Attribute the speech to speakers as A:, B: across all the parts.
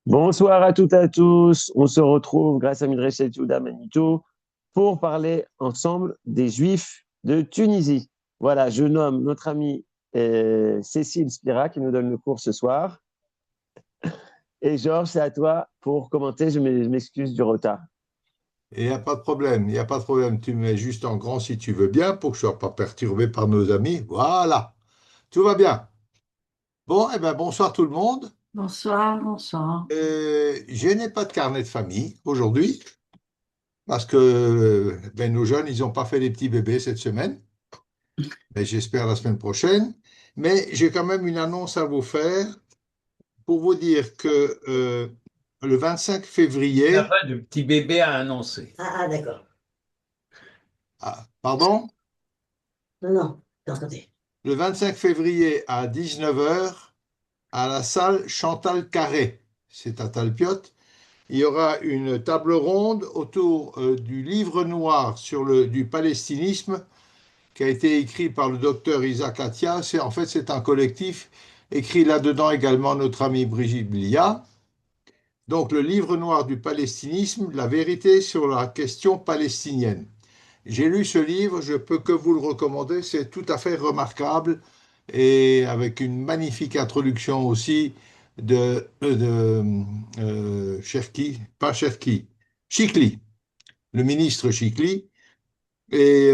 A: Bonsoir à toutes et à tous. On se retrouve grâce à Midreshet Yehuda Manito pour parler ensemble des Juifs de Tunisie. Voilà, je nomme notre amie Cécile Spira qui nous donne le cours ce soir. Et Georges, c'est à toi pour commenter. Je m'excuse du retard.
B: Et il n'y a pas de problème, il n'y a pas de problème. Tu me mets juste en grand si tu veux bien pour que je ne sois pas perturbé par nos amis. Voilà, tout va bien. Bon, eh bien, bonsoir tout le monde.
C: Bonsoir, bonsoir.
B: Je n'ai pas de carnet de famille aujourd'hui parce que nos jeunes, ils n'ont pas fait les petits bébés cette semaine. Mais j'espère la semaine prochaine. Mais j'ai quand même une annonce à vous faire pour vous dire que le 25
D: Il n'y a
B: février,
D: pas de petit bébé à annoncer.
C: D'accord.
B: pardon,
C: Non, non, de l'autre côté.
B: le 25 février à 19 heures. À la salle Chantal Carré, c'est à Talpiot. Il y aura une table ronde autour du livre noir du palestinisme qui a été écrit par le docteur Isaac Atia. C'est un collectif écrit là-dedans également notre amie Brigitte Blia. Donc le livre noir du palestinisme, la vérité sur la question palestinienne. J'ai lu ce livre, je peux que vous le recommander, c'est tout à fait remarquable et avec une magnifique introduction aussi de Cherki, pas Cherki, Chikli, le ministre Chikli. Et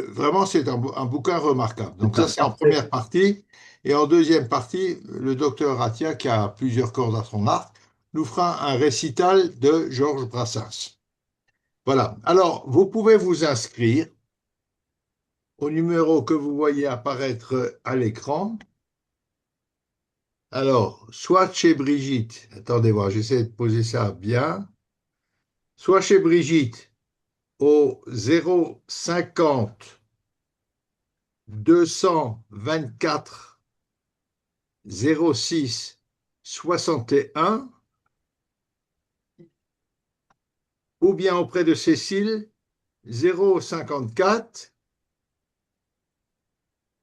B: vraiment, c'est un bouquin remarquable. Donc ça, c'est en première partie. Et en deuxième partie, le docteur Atia, qui a plusieurs cordes à son arc, nous fera un récital de Georges Brassens. Voilà. Alors, vous pouvez vous inscrire au numéro que vous voyez apparaître à l'écran. Alors, soit chez Brigitte, attendez voir, j'essaie de poser ça bien, soit chez Brigitte au 050 224 06 61, ou bien auprès de Cécile 054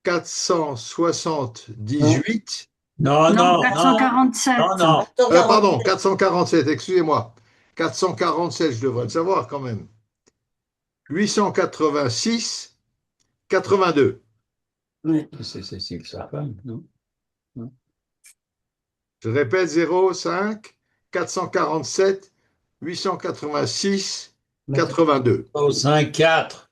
B: 478.
D: Non,
C: Non,
D: non, non,
C: 447.
D: non, non.
B: Pardon, 447, excusez-moi. 447, je devrais le savoir quand même. 886, 82.
C: Oui.
D: C'est Cécile, sa femme, non? Non.
B: Je répète, 05 447 886 82.
D: Au 5-4,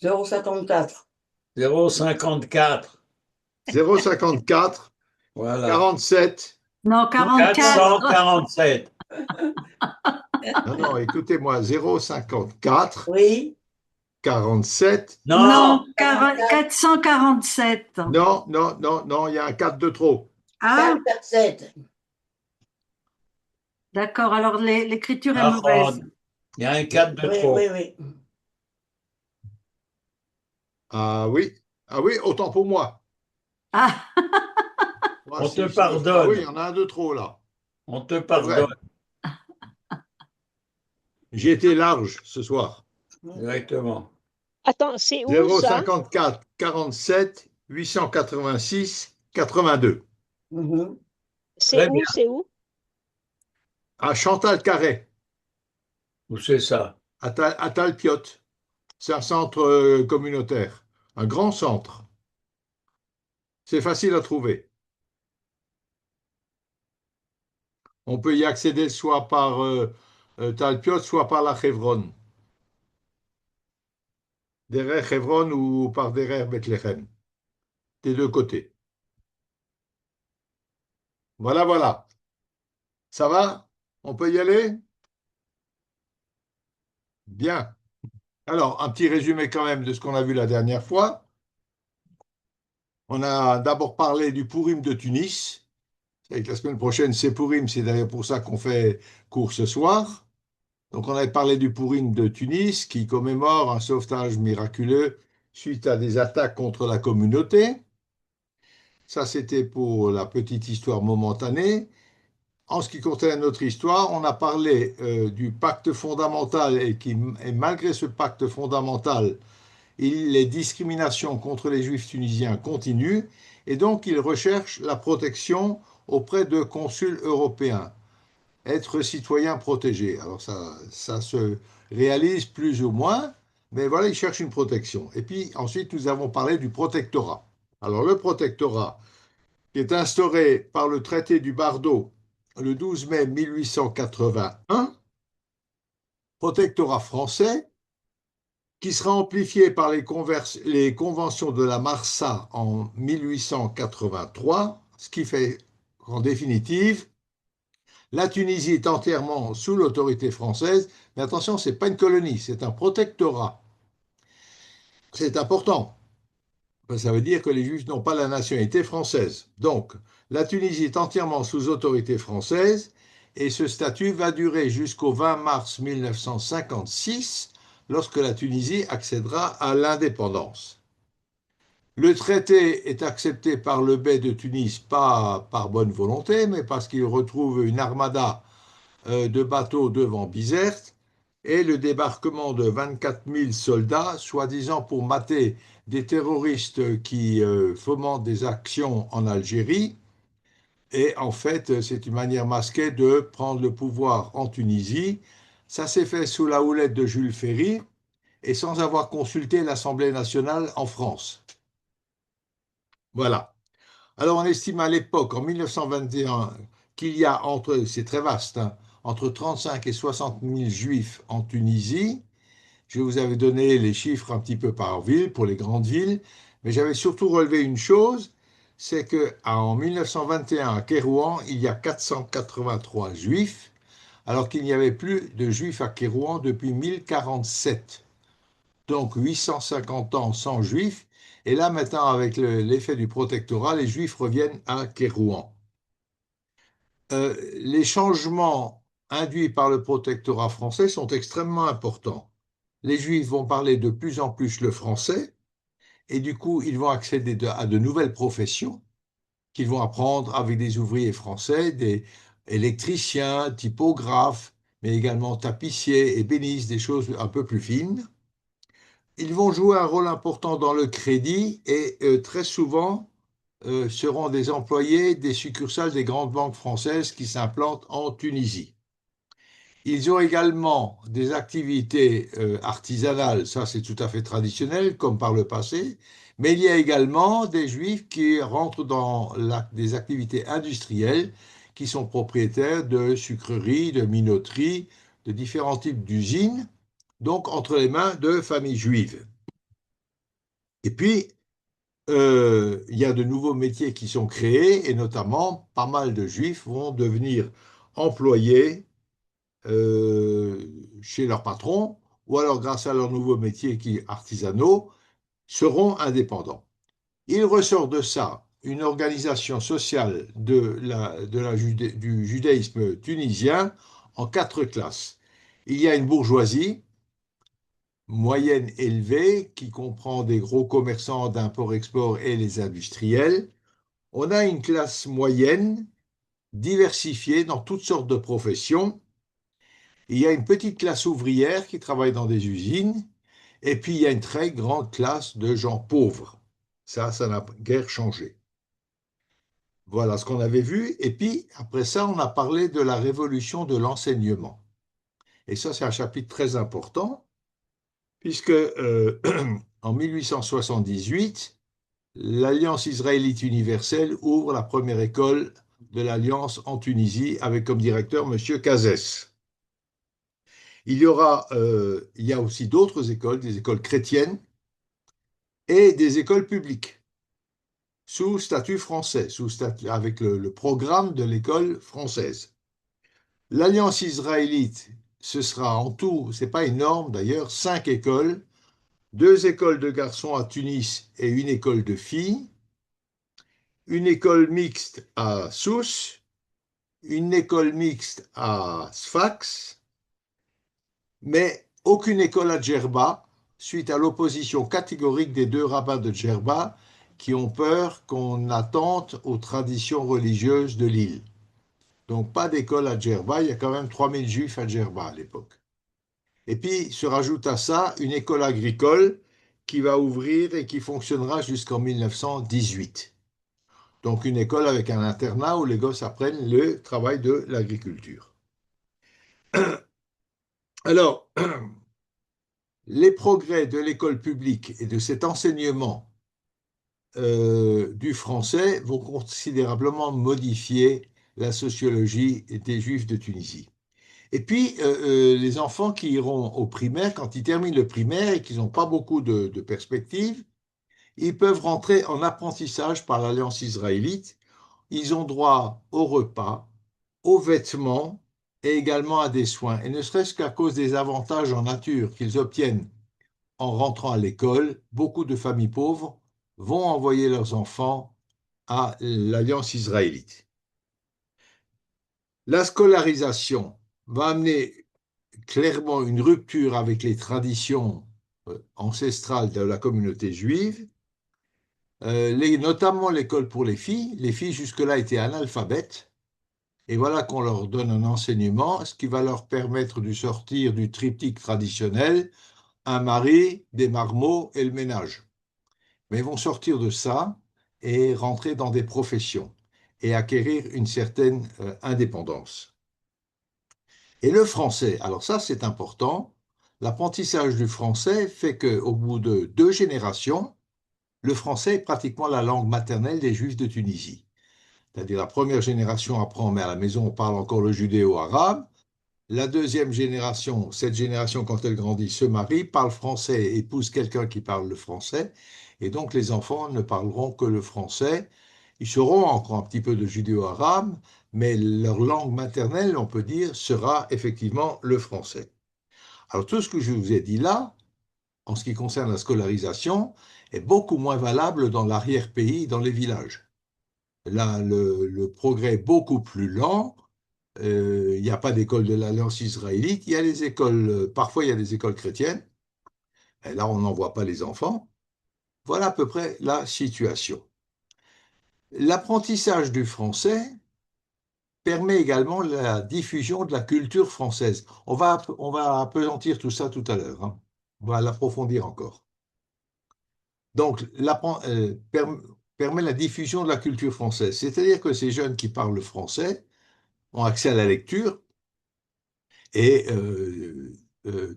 C: 054.
D: 054.
B: 054
D: Voilà.
B: 47.
C: Non, 44.
D: 447.
B: Non, non, écoutez-moi, 054
C: Oui.
B: 47.
D: Non,
C: Non, 447.
B: Non, non, non, non, il y a un 4 de trop.
C: Ah,
E: 7.
C: d'accord. Alors l'écriture est
D: ah,
C: mauvaise.
D: il y a un 4 de
E: Oui,
D: trop.
E: oui, oui.
B: Ah oui, ah oui, autant pour moi.
C: Ah,
B: Moi,
D: On te
B: Ah
D: pardonne.
B: oui, il y en a un de trop là.
D: On te
B: C'est vrai.
D: pardonne.
B: J'ai été large ce soir.
D: Directement.
F: Attends, c'est où ça?
B: 054 47 886 82.
E: Mhm.
F: C'est
D: Très
F: où?
D: bien.
F: C'est où?
B: À Chantal Carré,
D: Où c'est ça?
B: à Talpiot. C'est un centre communautaire, un grand centre. C'est facile à trouver. On peut y accéder soit par Talpiot, soit par la Chevron. Derrière Chevron ou par derrière Bethléem. Des deux côtés. Voilà, voilà. Ça va? On peut y aller? Bien. Alors, un petit résumé quand même de ce qu'on a vu la dernière fois. On a d'abord parlé du Pourim de Tunis. Et que la semaine prochaine, c'est Pourim, c'est d'ailleurs pour ça qu'on fait cours ce soir. Donc, on avait parlé du Pourim de Tunis qui commémore un sauvetage miraculeux suite à des attaques contre la communauté. Ça, c'était pour la petite histoire momentanée. En ce qui concerne notre histoire, on a parlé du pacte fondamental et malgré ce pacte fondamental, les discriminations contre les juifs tunisiens continuent et donc ils recherchent la protection auprès de consuls européens. Être citoyen protégé. Alors ça se réalise plus ou moins, mais voilà, ils cherchent une protection. Et puis ensuite, nous avons parlé du protectorat. Alors le protectorat, qui est instauré par le traité du Bardo le 12 mai 1881, protectorat français, qui sera amplifié par les conventions de la Marsa en 1883, ce qui fait qu'en définitive, la Tunisie est entièrement sous l'autorité française, mais attention, ce n'est pas une colonie, c'est un protectorat. C'est important. Ça veut dire que les Juifs n'ont pas la nationalité française. Donc, la Tunisie est entièrement sous autorité française et ce statut va durer jusqu'au 20 mars 1956, lorsque la Tunisie accédera à l'indépendance. Le traité est accepté par le bey de Tunis, pas par bonne volonté, mais parce qu'il retrouve une armada de bateaux devant Bizerte et le débarquement de 24 000 soldats, soi-disant pour mater des terroristes qui fomentent des actions en Algérie. Et en fait, c'est une manière masquée de prendre le pouvoir en Tunisie. Ça s'est fait sous la houlette de Jules Ferry et sans avoir consulté l'Assemblée nationale en France. Voilà. Alors, on estime à l'époque, en 1921, qu'il y a c'est très vaste, hein, entre 35 et 60 000 juifs en Tunisie. Je vous avais donné les chiffres un petit peu par ville, pour les grandes villes, mais j'avais surtout relevé une chose, c'est qu'en 1921, à Kérouan, il y a 483 juifs, alors qu'il n'y avait plus de juifs à Kérouan depuis 1047. Donc 850 ans sans juifs. Et là, maintenant, avec l'effet du protectorat, les juifs reviennent à Kérouan. Les changements induits par le protectorat français sont extrêmement importants. Les juifs vont parler de plus en plus le français et du coup, ils vont accéder à de nouvelles professions qu'ils vont apprendre avec des ouvriers français, des électriciens, typographes, mais également tapissiers, ébénistes, des choses un peu plus fines. Ils vont jouer un rôle important dans le crédit et très souvent seront des employés des succursales des grandes banques françaises qui s'implantent en Tunisie. Ils ont également des activités artisanales, ça c'est tout à fait traditionnel comme par le passé, mais il y a également des juifs qui rentrent dans des activités industrielles, qui sont propriétaires de sucreries, de minoteries, de différents types d'usines, donc entre les mains de familles juives. Et puis, il y a de nouveaux métiers qui sont créés, et notamment, pas mal de juifs vont devenir employés chez leur patron, ou alors grâce à leurs nouveaux métiers artisanaux, seront indépendants. Il ressort de ça une organisation sociale du judaïsme tunisien en 4 classes. Il y a une bourgeoisie moyenne élevée qui comprend des gros commerçants d'import-export et les industriels. On a une classe moyenne diversifiée dans toutes sortes de professions. Il y a une petite classe ouvrière qui travaille dans des usines, et puis il y a une très grande classe de gens pauvres. Ça n'a guère changé. Voilà ce qu'on avait vu. Et puis, après ça, on a parlé de la révolution de l'enseignement. Et ça, c'est un chapitre très important, puisque en 1878, l'Alliance israélite universelle ouvre la première école de l'Alliance en Tunisie, avec comme directeur M. Cazès. Il y a aussi d'autres écoles, des écoles chrétiennes et des écoles publiques, sous statut français, avec le programme de l'école française. L'Alliance israélite, ce sera en tout, c'est pas énorme d'ailleurs, 5 écoles, 2 écoles de garçons à Tunis et une école de filles, une école mixte à Sousse, une école mixte à Sfax, mais aucune école à Djerba, suite à l'opposition catégorique des 2 rabbins de Djerba qui ont peur qu'on attente aux traditions religieuses de l'île. Donc pas d'école à Djerba, il y a quand même 3000 juifs à Djerba à l'époque. Et puis se rajoute à ça une école agricole qui va ouvrir et qui fonctionnera jusqu'en 1918. Donc une école avec un internat où les gosses apprennent le travail de l'agriculture. Alors, les progrès de l'école publique et de cet enseignement du français vont considérablement modifier la sociologie des Juifs de Tunisie. Et puis, les enfants qui iront au primaire, quand ils terminent le primaire et qu'ils n'ont pas beaucoup de perspectives, ils peuvent rentrer en apprentissage par l'Alliance israélite. Ils ont droit au repas, aux vêtements et également à des soins. Et ne serait-ce qu'à cause des avantages en nature qu'ils obtiennent en rentrant à l'école, beaucoup de familles pauvres vont envoyer leurs enfants à l'Alliance israélite. La scolarisation va amener clairement une rupture avec les traditions ancestrales de la communauté juive, notamment l'école pour les filles. Les filles jusque-là étaient analphabètes, et voilà qu'on leur donne un enseignement, ce qui va leur permettre de sortir du triptyque traditionnel, un mari, des marmots et le ménage. Mais ils vont sortir de ça et rentrer dans des professions et acquérir une certaine indépendance. Et le français, alors ça c'est important, l'apprentissage du français fait qu'au bout de 2 générations, le français est pratiquement la langue maternelle des Juifs de Tunisie. C'est-à-dire la première génération apprend, mais à la maison on parle encore le judéo-arabe. La deuxième génération, cette génération quand elle grandit, se marie, parle français, épouse quelqu'un qui parle le français, et donc les enfants ne parleront que le français. Ils sauront encore un petit peu de judéo-arabe, mais leur langue maternelle, on peut dire, sera effectivement le français. Alors tout ce que je vous ai dit là, en ce qui concerne la scolarisation, est beaucoup moins valable dans l'arrière-pays, dans les villages. Là, le progrès est beaucoup plus lent. Il n'y a pas d'école de l'Alliance israélite. Il y a les écoles, parfois il y a des écoles chrétiennes. Et là, on n'envoie pas les enfants. Voilà à peu près la situation. L'apprentissage du français permet également la diffusion de la culture française. On va appesantir tout ça tout à l'heure, hein. On va l'approfondir encore. Donc, permet la diffusion de la culture française. C'est-à-dire que ces jeunes qui parlent le français ont accès à la lecture et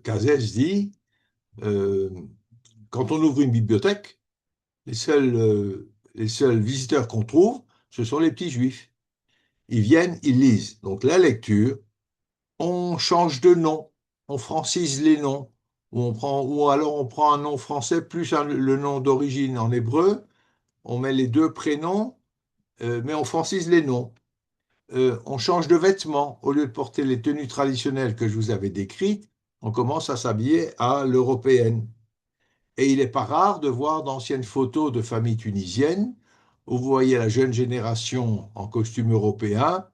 B: Cazès dit, quand on ouvre une bibliothèque, les seuls visiteurs qu'on trouve, ce sont les petits juifs. Ils viennent, ils lisent. Donc la lecture, on change de nom, on francise les noms, ou alors on prend un nom français plus le nom d'origine en hébreu, on met les 2 prénoms, mais on francise les noms. On change de vêtements. Au lieu de porter les tenues traditionnelles que je vous avais décrites, on commence à s'habiller à l'européenne. Et il n'est pas rare de voir d'anciennes photos de familles tunisiennes où vous voyez la jeune génération en costume européen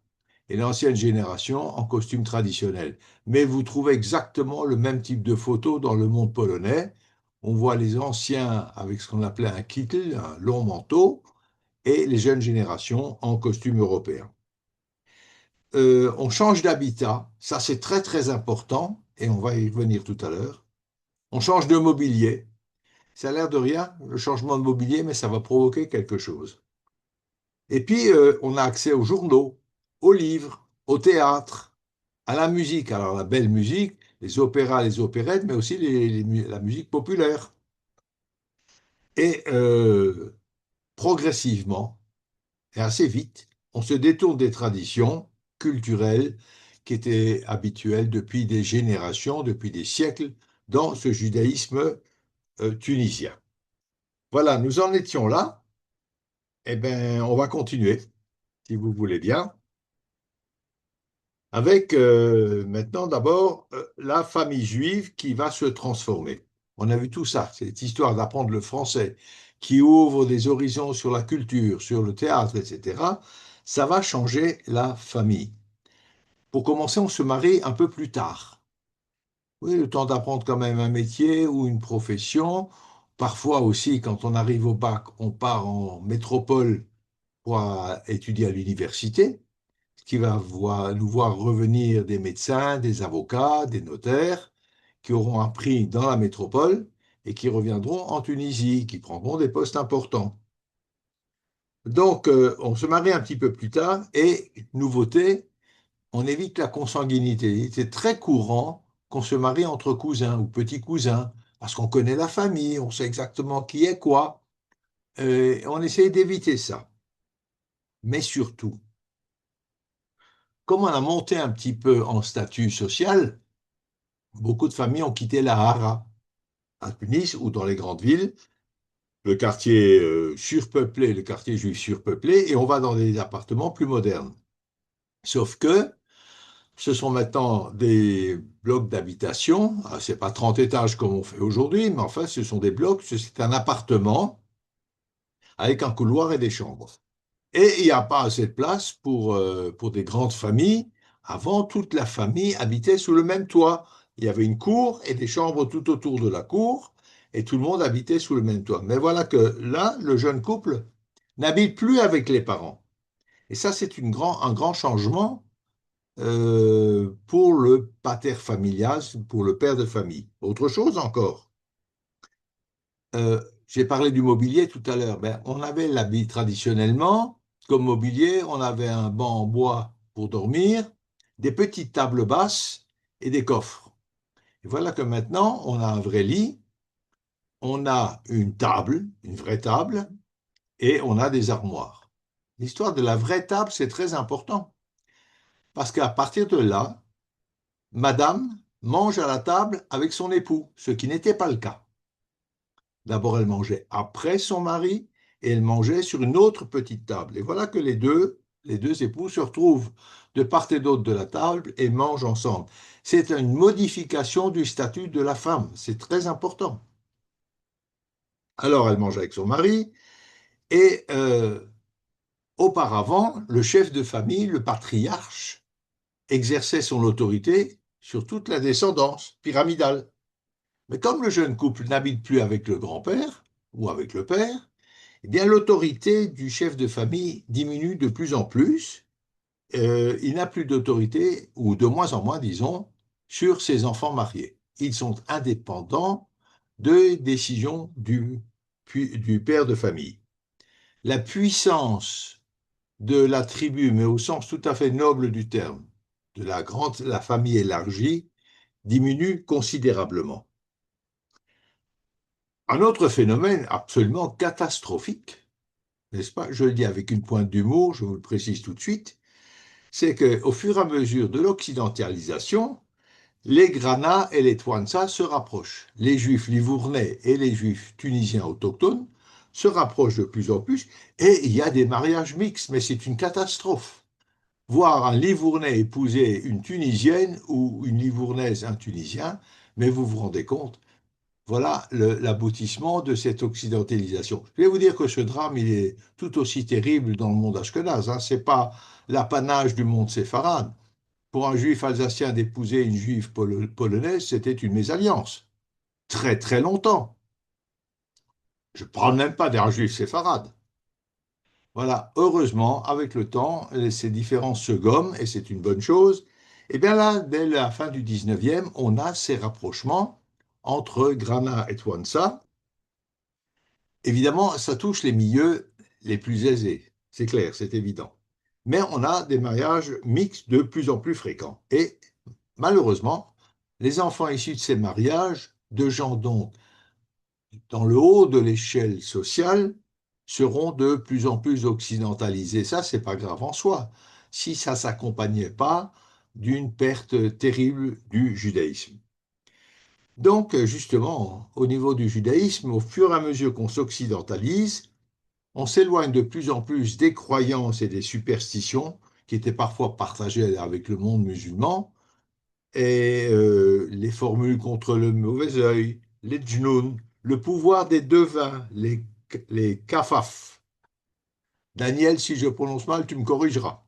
B: et l'ancienne génération en costume traditionnel. Mais vous trouvez exactement le même type de photos dans le monde polonais. On voit les anciens avec ce qu'on appelait un kittel, un long manteau, et les jeunes générations en costume européen. On change d'habitat, ça c'est très très important, et on va y revenir tout à l'heure. On change de mobilier. Ça a l'air de rien, le changement de mobilier, mais ça va provoquer quelque chose. Et puis, on a accès aux journaux, aux livres, au théâtre, à la musique. Alors, la belle musique, les opéras, les opérettes, mais aussi la musique populaire. Et progressivement, et assez vite, on se détourne des traditions culturelles qui étaient habituelles depuis des générations, depuis des siècles, dans ce judaïsme tunisien. Voilà, nous en étions là. Eh bien, on va continuer, si vous voulez bien, avec maintenant d'abord la famille juive qui va se transformer. On a vu tout ça, cette histoire d'apprendre le français, qui ouvre des horizons sur la culture, sur le théâtre, etc. Ça va changer la famille. Pour commencer, on se marie un peu plus tard. Oui, le temps d'apprendre quand même un métier ou une profession. Parfois aussi, quand on arrive au bac, on part en métropole pour étudier à l'université, ce qui va nous voir revenir des médecins, des avocats, des notaires, qui auront appris dans la métropole et qui reviendront en Tunisie, qui prendront des postes importants. Donc, on se marie un petit peu plus tard et, nouveauté, on évite la consanguinité. C'est très courant qu'on se marie entre cousins ou petits cousins parce qu'on connaît la famille, on sait exactement qui est quoi. On essaye d'éviter ça. Mais surtout, comme on a monté un petit peu en statut social, beaucoup de familles ont quitté la Hara à Tunis ou dans les grandes villes, le quartier surpeuplé, le quartier juif surpeuplé, et on va dans des appartements plus modernes. Sauf que ce sont maintenant des blocs d'habitation. Ce n'est pas 30 étages comme on fait aujourd'hui, mais enfin, ce sont des blocs, c'est un appartement avec un couloir et des chambres. Et il n'y a pas assez de place pour des grandes familles. Avant, toute la famille habitait sous le même toit. Il y avait une cour et des chambres tout autour de la cour, et tout le monde habitait sous le même toit. Mais voilà que là, le jeune couple n'habite plus avec les parents. Et ça, c'est un grand changement pour le pater familias, pour le père de famille. Autre chose encore, j'ai parlé du mobilier tout à l'heure. Ben, on avait l'habit traditionnellement, comme mobilier, on avait un banc en bois pour dormir, des petites tables basses et des coffres. Et voilà que maintenant, on a un vrai lit, on a une table, une vraie table, et on a des armoires. L'histoire de la vraie table, c'est très important, parce qu'à partir de là, Madame mange à la table avec son époux, ce qui n'était pas le cas. D'abord, elle mangeait après son mari et elle mangeait sur une autre petite table. Et voilà que les deux époux se retrouvent de part et d'autre de la table et mangent ensemble. C'est une modification du statut de la femme. C'est très important. Alors, elle mange avec son mari et auparavant, le chef de famille, le patriarche, exerçait son autorité sur toute la descendance pyramidale. Mais comme le jeune couple n'habite plus avec le grand-père ou avec le père, eh bien l'autorité du chef de famille diminue de plus en plus. Il n'a plus d'autorité, ou de moins en moins, disons, sur ses enfants mariés. Ils sont indépendants de décisions du père de famille. La puissance de la tribu, mais au sens tout à fait noble du terme, de la famille élargie, diminue considérablement. Un autre phénomène absolument catastrophique, n'est-ce pas? Je le dis avec une pointe d'humour, je vous le précise tout de suite, c'est qu'au fur et à mesure de l'occidentalisation, les Grana et les Twansa se rapprochent. Les Juifs livournais et les Juifs tunisiens autochtones se rapprochent de plus en plus, et il y a des mariages mixtes, mais c'est une catastrophe. Voir un Livournais épouser une Tunisienne ou une Livournaise un Tunisien, mais vous vous rendez compte, voilà l'aboutissement de cette occidentalisation. Je vais vous dire que ce drame, il est tout aussi terrible dans le monde ashkénaze. Ce n'est pas l'apanage du monde séfarade. Pour un juif alsacien d'épouser une juive polonaise, c'était une mésalliance. Très, très longtemps. Je ne parle même pas d'un juif séfarade. Voilà, heureusement, avec le temps, ces différences se gomment et c'est une bonne chose. Et bien là, dès la fin du 19e, on a ces rapprochements entre Grana et Twansa. Évidemment, ça touche les milieux les plus aisés, c'est clair, c'est évident. Mais on a des mariages mixtes de plus en plus fréquents. Et malheureusement, les enfants issus de ces mariages, de gens donc dans le haut de l'échelle sociale, seront de plus en plus occidentalisés. Ça, c'est pas grave en soi, si ça s'accompagnait pas d'une perte terrible du judaïsme. Donc, justement, au niveau du judaïsme, au fur et à mesure qu'on s'occidentalise, on s'éloigne de plus en plus des croyances et des superstitions qui étaient parfois partagées avec le monde musulman, et les formules contre le mauvais œil, les djnouns, le pouvoir des devins, les kafaf. Daniel, si je prononce mal, tu me corrigeras.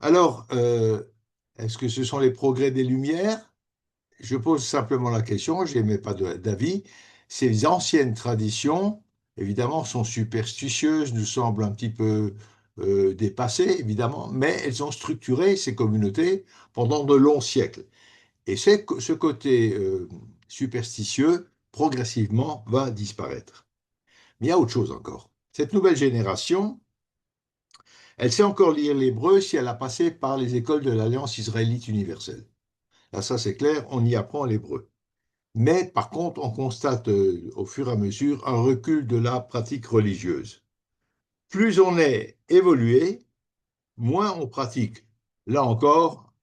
B: Alors, est-ce que ce sont les progrès des Lumières? Je pose simplement la question, je n'émets pas d'avis. Ces anciennes traditions, évidemment, sont superstitieuses, nous semblent un petit peu dépassées, évidemment, mais elles ont structuré ces communautés pendant de longs siècles. Et ce côté superstitieux, progressivement, va disparaître. Mais il y a autre chose encore. cette nouvelle génération, elle sait encore lire l'hébreu si elle a passé par les écoles de l'Alliance israélite universelle. Là, ça c'est clair, on y apprend l'hébreu. Mais par contre, on constate au fur et à mesure un recul de la pratique religieuse. Plus on est évolué, moins on pratique. Là encore,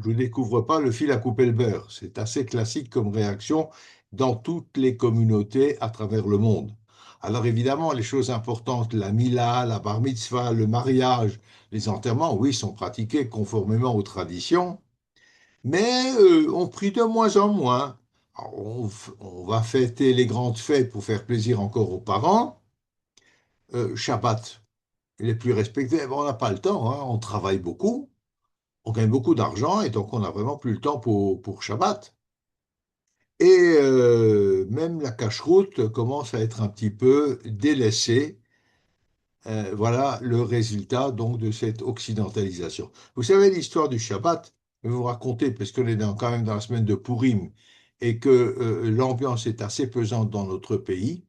B: je ne découvre pas le fil à couper le beurre. C'est assez classique comme réaction dans toutes les communautés à travers le monde. Alors évidemment, les choses importantes, la mila, la bar mitzvah, le mariage, les enterrements, oui, sont pratiqués conformément aux traditions, mais on prie de moins en moins. Alors, on va fêter les grandes fêtes pour faire plaisir encore aux parents. Shabbat, il est plus respecté. Bon, on n'a pas le temps, hein, on travaille beaucoup, on gagne beaucoup d'argent et donc on n'a vraiment plus le temps pour Shabbat. Et même la cacheroute commence à être un petit peu délaissée. Voilà le résultat donc de cette occidentalisation. Vous savez l'histoire du Shabbat, je vais vous raconter, parce qu'on est quand même dans la semaine de Purim et que l'ambiance est assez pesante dans notre pays.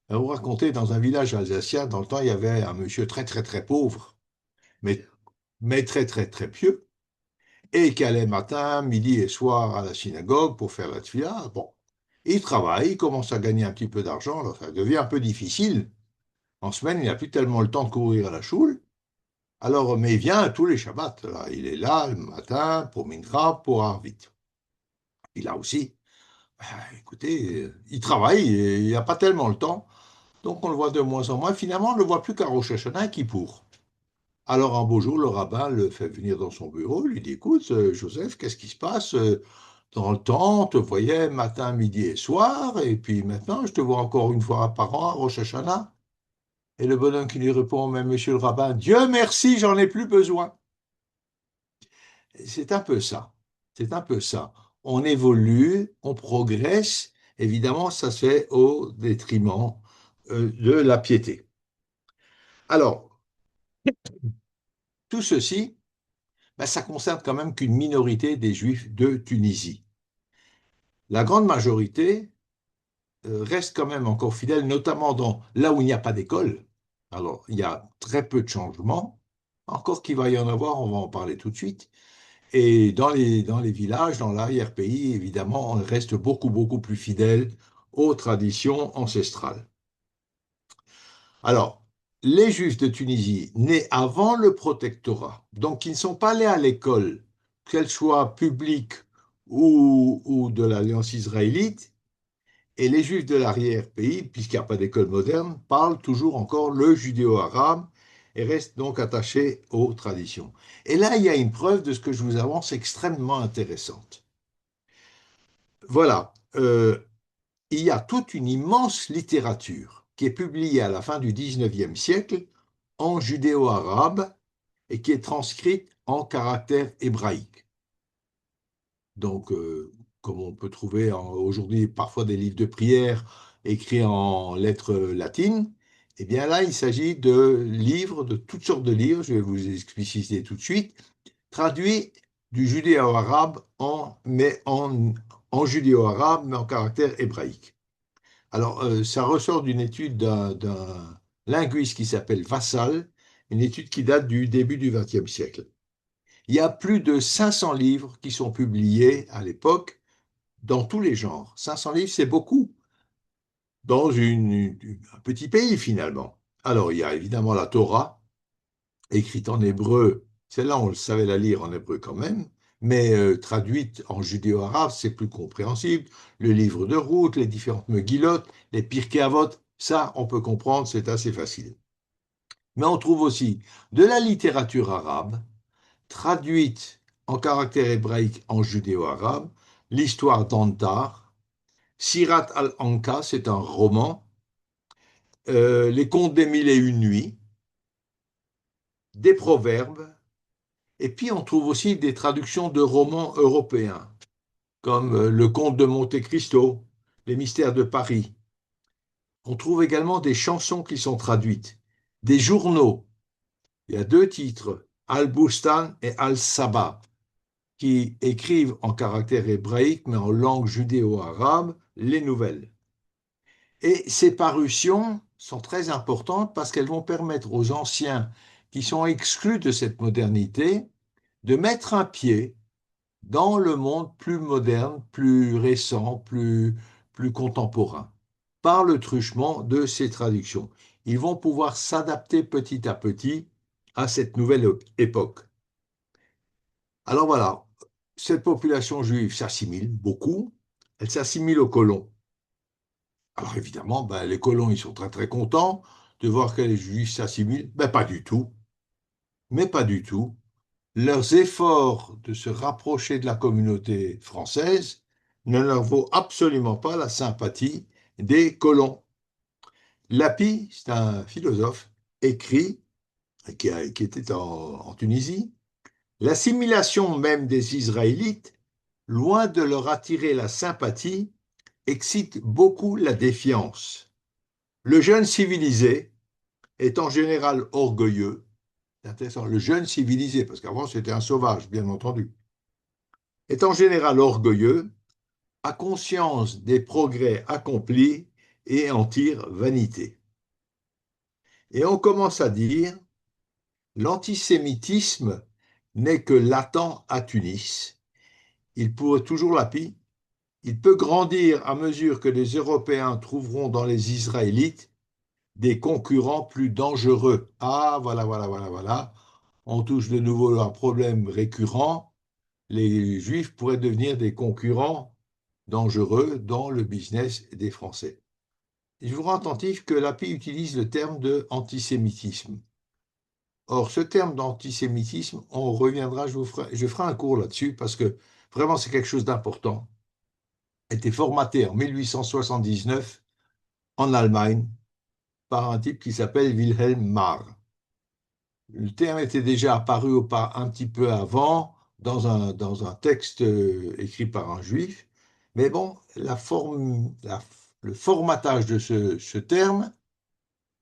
B: Je vais vous raconter, dans un village alsacien, dans le temps, il y avait un monsieur très très très pauvre, mais, mais très très très pieux, et qui allait matin, midi et soir à la synagogue pour faire la tefila. Bon, il travaille, il commence à gagner un petit peu d'argent, alors ça devient un peu difficile. En semaine, il n'a plus tellement le temps de courir à la choule. Alors, mais il vient tous les Shabbats. Là. Il est là le matin pour Mincha, pour Arvit. Il a aussi, écoutez, il travaille, et il n'a pas tellement le temps. Donc, on le voit de moins en moins. Finalement, on ne le voit plus qu'à Rosh Hashanah et Kippour. Alors, un beau jour, le rabbin le fait venir dans son bureau, lui dit, écoute, Joseph, qu'est-ce qui se passe dans le temps? On te voyait matin, midi et soir, et puis maintenant, je te vois encore une fois par an à Rosh Hashanah. Et le bonhomme qui lui répond, mais monsieur le rabbin, Dieu merci, j'en ai plus besoin. C'est un peu ça. C'est un peu ça. On évolue, on progresse. Évidemment, ça se fait au détriment de la piété. Alors, tout ceci, ben, ça concerne quand même qu'une minorité des Juifs de Tunisie. La grande majorité reste quand même encore fidèle, notamment là où il n'y a pas d'école. Alors, il y a très peu de changements. Encore qu'il va y en avoir, on va en parler tout de suite. Et dans les villages, dans l'arrière-pays, évidemment, on reste beaucoup, beaucoup plus fidèle aux traditions ancestrales. Alors, les Juifs de Tunisie, nés avant le protectorat, donc qui ne sont pas allés à l'école, qu'elle soit publique ou de l'Alliance israélite, et les Juifs de l'arrière-pays, puisqu'il n'y a pas d'école moderne, parlent toujours encore le judéo-arabe et restent donc attachés aux traditions. Et là, il y a une preuve de ce que je vous avance extrêmement intéressante. Voilà, il y a toute une immense littérature qui est publiée à la fin du XIXe siècle en judéo-arabe et qui est transcrite en caractère hébraïque. Donc, comme on peut trouver aujourd'hui parfois des livres de prière écrits en lettres latines, eh bien là, il s'agit de livres, de toutes sortes de livres, je vais vous expliciter tout de suite, traduits du judéo-arabe en judéo-arabe, mais en caractère hébraïque. Alors, ça ressort d'une étude d'un linguiste qui s'appelle Vassal, une étude qui date du début du XXe siècle. Il y a plus de 500 livres qui sont publiés à l'époque dans tous les genres. 500 livres, c'est beaucoup dans un petit pays finalement. Alors, il y a évidemment la Torah, écrite en hébreu. Celle-là, on le savait la lire en hébreu quand même, mais traduite en judéo-arabe, c'est plus compréhensible. Le livre de Ruth, les différentes Megillot, les Pirkei Avot, ça, on peut comprendre, c'est assez facile. Mais on trouve aussi de la littérature arabe, traduite en caractère hébraïque en judéo-arabe, l'histoire d'Antar, Sirat al-Anka, c'est un roman, les contes des mille et une nuits, des proverbes, et puis on trouve aussi des traductions de romans européens, comme Le Comte de Monte Cristo, Les Mystères de Paris. On trouve également des chansons qui sont traduites, des journaux. Il y a deux titres, Al-Bustan et Al-Saba, qui écrivent en caractère hébraïque, mais en langue judéo-arabe, les nouvelles. Et ces parutions sont très importantes parce qu'elles vont permettre aux anciens qui sont exclus de cette modernité de mettre un pied dans le monde plus moderne, plus récent, plus contemporain, par le truchement de ces traductions. Ils vont pouvoir s'adapter petit à petit à cette nouvelle époque. Alors voilà, cette population juive s'assimile beaucoup, elle s'assimile aux colons. Alors évidemment, les colons, ils sont très très contents de voir que les juifs s'assimilent. Pas du tout, mais pas du tout. Leurs efforts de se rapprocher de la communauté française ne leur vaut absolument pas la sympathie des colons. Lapi, c'est un philosophe, écrit, qui était en Tunisie, l'assimilation même des Israélites, loin de leur attirer la sympathie, excite beaucoup la défiance. Le jeune civilisé est en général orgueilleux. C'est intéressant, le jeune civilisé, parce qu'avant c'était un sauvage, bien entendu, est en général orgueilleux, a conscience des progrès accomplis et en tire vanité. Et on commence à dire l'antisémitisme n'est que latent à Tunis. Il pourrait toujours il peut grandir à mesure que les Européens trouveront dans les Israélites des concurrents plus dangereux. Ah, voilà. On touche de nouveau à un problème récurrent. Les Juifs pourraient devenir des concurrents dangereux dans le business des Français. Je vous rends attentif que l'API utilise le terme de antisémitisme. Or, ce terme d'antisémitisme, on reviendra, je ferai un cours là-dessus parce que vraiment c'est quelque chose d'important. A été formaté en 1879 en Allemagne par un type qui s'appelle Wilhelm Marr. Le terme était déjà apparu un petit peu avant dans un texte écrit par un juif, mais bon, le formatage de ce terme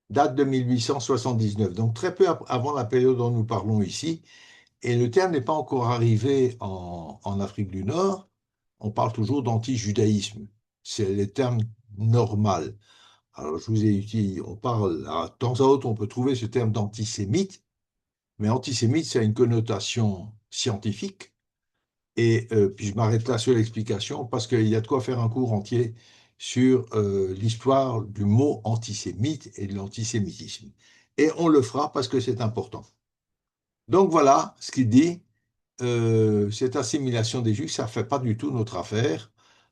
B: date de 1879, donc très peu avant la période dont nous parlons ici, et le terme n'est pas encore arrivé en Afrique du Nord. On parle toujours d'anti-judaïsme, c'est le terme normal. Alors, je vous ai utilisé, on parle, de temps à autre, on peut trouver ce terme d'antisémite, mais antisémite, ça a une connotation scientifique, et puis je m'arrête là sur l'explication, parce qu'il y a de quoi faire un cours entier sur l'histoire du mot antisémite et de l'antisémitisme. Et on le fera parce que c'est important. Donc voilà ce qu'il dit, cette assimilation des Juifs, ça ne fait pas du tout notre affaire,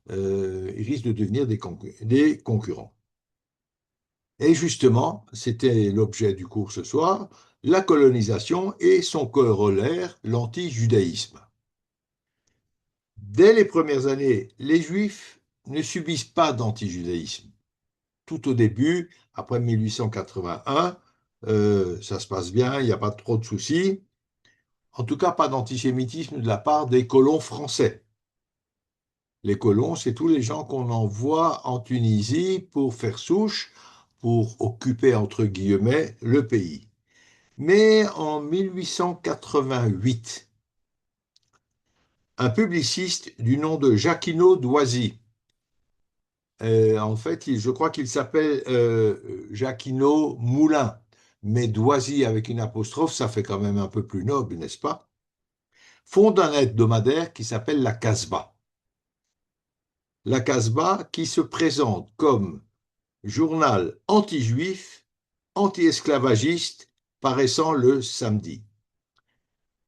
B: ils risquent de devenir des concurrents. Et justement, c'était l'objet du cours ce soir, la colonisation et son corollaire, l'anti-judaïsme. Dès les premières années, les Juifs ne subissent pas d'anti-judaïsme. Tout au début, après 1881, ça se passe bien, il n'y a pas trop de soucis. En tout cas, pas d'antisémitisme de la part des colons français. Les colons, c'est tous les gens qu'on envoie en Tunisie pour faire souche, pour occuper, entre guillemets, le pays. Mais en 1888, un publiciste du nom de Jacquinot Doisy, en fait, je crois qu'il s'appelle Jacquinot Moulin, mais Doisy avec une apostrophe, ça fait quand même un peu plus noble, n'est-ce pas? Fonde un hebdomadaire qui s'appelle La Casbah. La Casbah qui se présente comme journal anti-juif, anti-esclavagiste, paraissant le samedi.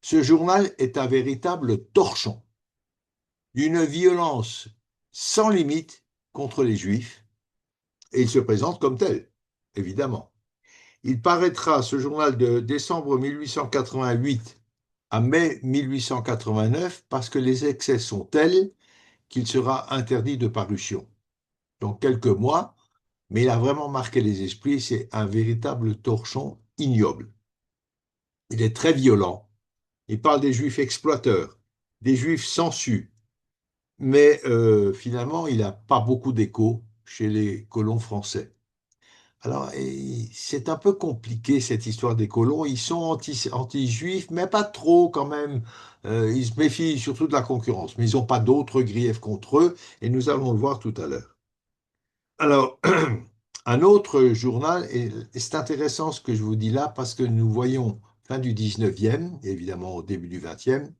B: Ce journal est un véritable torchon, d'une violence sans limite contre les Juifs, et il se présente comme tel, évidemment. Il paraîtra, ce journal, de décembre 1888 à mai 1889, parce que les excès sont tels qu'il sera interdit de parution. Donc quelques mois, mais il a vraiment marqué les esprits, c'est un véritable torchon ignoble. Il est très violent, il parle des Juifs exploiteurs, des Juifs sangsues, mais finalement, il n'a pas beaucoup d'écho chez les colons français. Alors, c'est un peu compliqué cette histoire des colons. Ils sont anti-juifs, mais pas trop quand même. Ils se méfient surtout de la concurrence, mais ils n'ont pas d'autres griefs contre eux, et nous allons le voir tout à l'heure. Alors, Un autre journal, et c'est intéressant ce que je vous dis là, parce que nous voyons, fin du 19e, évidemment au début du 20e,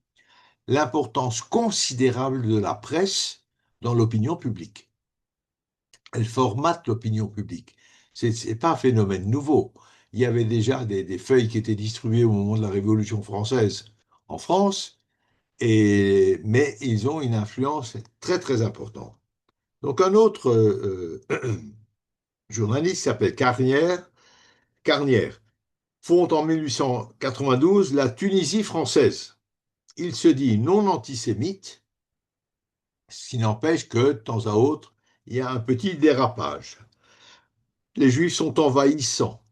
B: l'importance considérable de la presse dans l'opinion publique. Elle formate l'opinion publique. Ce n'est pas un phénomène nouveau. Il y avait déjà des feuilles qui étaient distribuées au moment de la Révolution française en France, mais ils ont une influence très très importante. Donc un autre journaliste s'appelle Carnière fonde en 1892 la Tunisie française. Il se dit non antisémite, ce qui n'empêche que de temps à autre, il y a un petit dérapage. Les Juifs sont envahissants.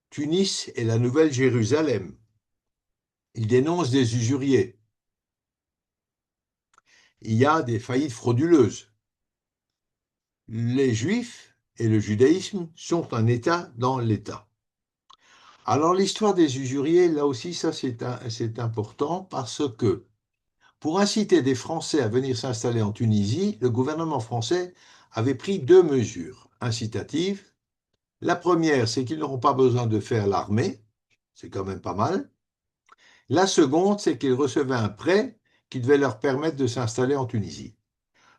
B: Tunis est la nouvelle Jérusalem. Il dénonce des usuriers. Il y a des faillites frauduleuses. Les Juifs et le judaïsme sont un État dans l'État. Alors l'histoire des usuriers, là aussi, ça c'est important parce que pour inciter des Français à venir s'installer en Tunisie, le gouvernement français avait pris 2 mesures incitatives. La première, c'est qu'ils n'auront pas besoin de faire l'armée, c'est quand même pas mal. La seconde, c'est qu'ils recevaient un prêt qui devait leur permettre de s'installer en Tunisie.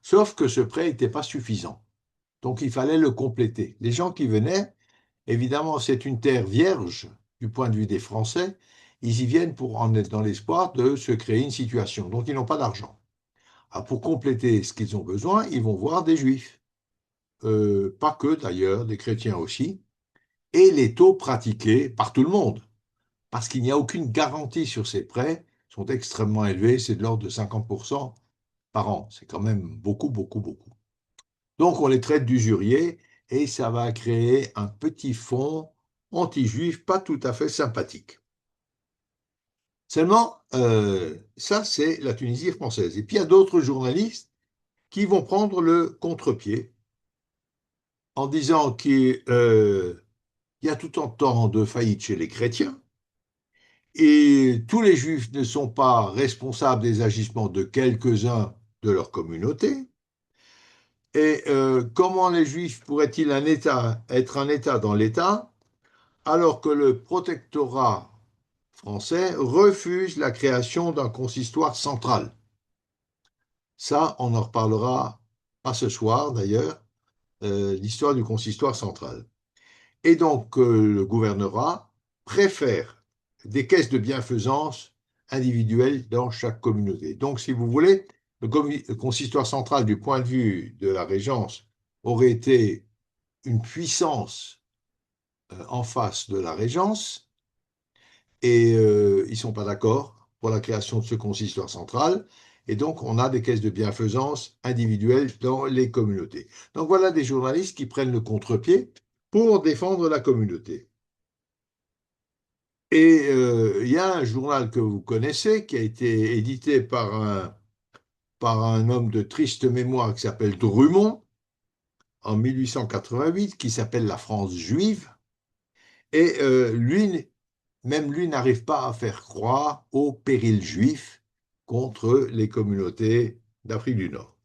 B: Sauf que ce prêt n'était pas suffisant. Donc il fallait le compléter. Les gens qui venaient, évidemment, c'est une terre vierge du point de vue des Français. Ils y viennent pour en être dans l'espoir de se créer une situation. Donc ils n'ont pas d'argent. Alors, pour compléter ce qu'ils ont besoin, ils vont voir des Juifs. Pas que d'ailleurs, des chrétiens aussi. Et les taux pratiqués par tout le monde, parce qu'il n'y a aucune garantie sur ces prêts, sont extrêmement élevés, c'est de l'ordre de 50% par an. C'est quand même beaucoup, beaucoup, beaucoup. Donc on les traite d'usuriers et ça va créer un petit fond anti-juif pas tout à fait sympathique. Seulement, ça c'est la Tunisie française. Et puis il y a d'autres journalistes qui vont prendre le contre-pied en disant qu'il y a tout autant de faillites chez les chrétiens, et tous les juifs ne sont pas responsables des agissements de quelques-uns de leur communauté. Et comment les juifs pourraient-ils être un État dans l'État alors que le protectorat français refuse la création d'un consistoire central? Ça, on en reparlera pas ce soir d'ailleurs, l'histoire du consistoire central. Et donc, le gouvernorat préfère des caisses de bienfaisance individuelles dans chaque communauté. Donc, si vous voulez, le consistoire central, du point de vue de la Régence, aurait été une puissance en face de la Régence, et ils ne sont pas d'accord pour la création de ce consistoire central, et donc on a des caisses de bienfaisance individuelles dans les communautés. Donc voilà des journalistes qui prennent le contre-pied pour défendre la communauté. Et il y a un journal que vous connaissez qui a été édité par un homme de triste mémoire qui s'appelle Drummond en 1888, qui s'appelle La France juive. Et même lui n'arrive pas à faire croire au péril juif contre les communautés d'Afrique du Nord.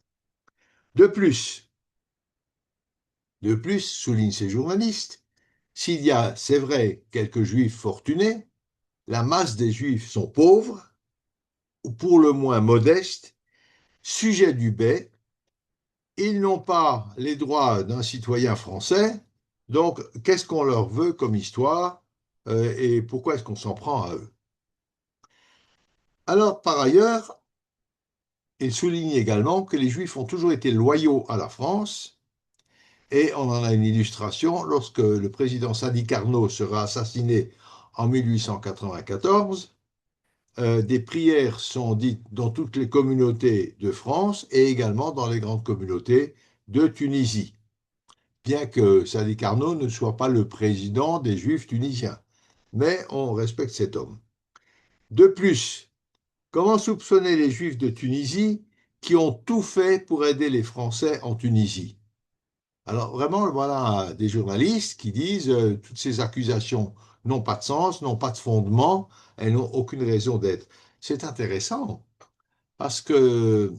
B: De plus, soulignent ces journalistes, s'il y a, c'est vrai, quelques juifs fortunés, la masse des juifs sont pauvres, ou pour le moins modestes, sujets du bey, ils n'ont pas les droits d'un citoyen français, donc qu'est-ce qu'on leur veut comme histoire et pourquoi est-ce qu'on s'en prend à eux? Alors, par ailleurs, il souligne également que les Juifs ont toujours été loyaux à la France, et on en a une illustration lorsque le président Sadi Carnot sera assassiné en 1894. Des prières sont dites dans toutes les communautés de France et également dans les grandes communautés de Tunisie, bien que Sadi Carnot ne soit pas le président des Juifs tunisiens. Mais on respecte cet homme. De plus, comment soupçonner les Juifs de Tunisie qui ont tout fait pour aider les Français en Tunisie? Alors vraiment, voilà des journalistes qui disent toutes ces accusations n'ont pas de sens, n'ont pas de fondement, elles n'ont aucune raison d'être. C'est intéressant parce que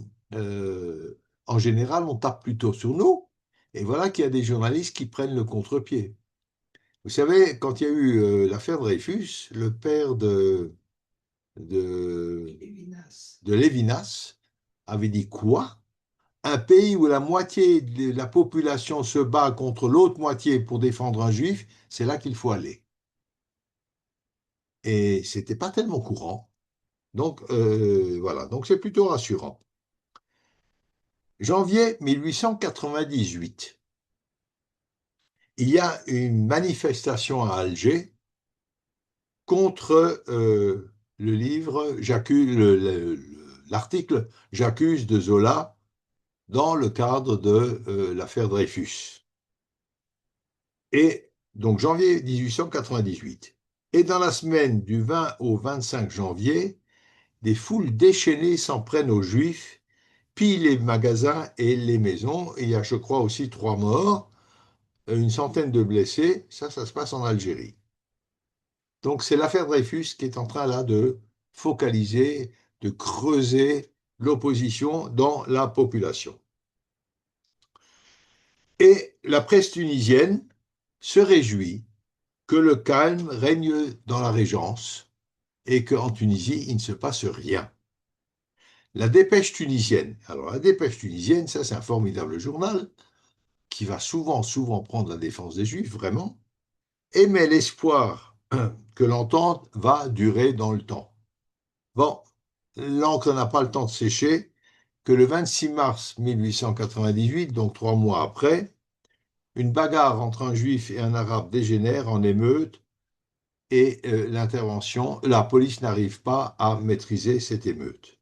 B: en général, on tape plutôt sur nous Et voilà qu'il y a des journalistes qui prennent le contre-pied. Vous savez, quand il y a eu l'affaire Dreyfus, le père de, de Lévinas avait dit quoi? Un pays où la moitié de la population se bat contre l'autre moitié pour défendre un juif, c'est là qu'il faut aller. Et c'était pas tellement courant. Donc voilà, donc c'est plutôt rassurant. Janvier 1898, il y a une manifestation à Alger contre le livre, l'article J'accuse de Zola dans le cadre de l'affaire Dreyfus. Et donc janvier 1898. Et dans la semaine du 20 au 25 janvier, des foules déchaînées s'en prennent aux Juifs, pillent les magasins et les maisons. Il y a, je crois, aussi 3 morts, une centaine de blessés. Ça se passe en Algérie. Donc c'est l'affaire Dreyfus qui est en train là de focaliser, de creuser l'opposition dans la population. Et la presse tunisienne se réjouit que le calme règne dans la Régence et qu'en Tunisie, il ne se passe rien. La Dépêche tunisienne, alors la Dépêche tunisienne, ça c'est un formidable journal qui va souvent prendre la défense des Juifs, vraiment, émet l'espoir que l'entente va durer dans le temps. Bon, l'encre n'a pas le temps de sécher, que le 26 mars 1898, donc 3 mois après, une bagarre entre un juif et un arabe dégénère en émeute et la police n'arrive pas à maîtriser cette émeute.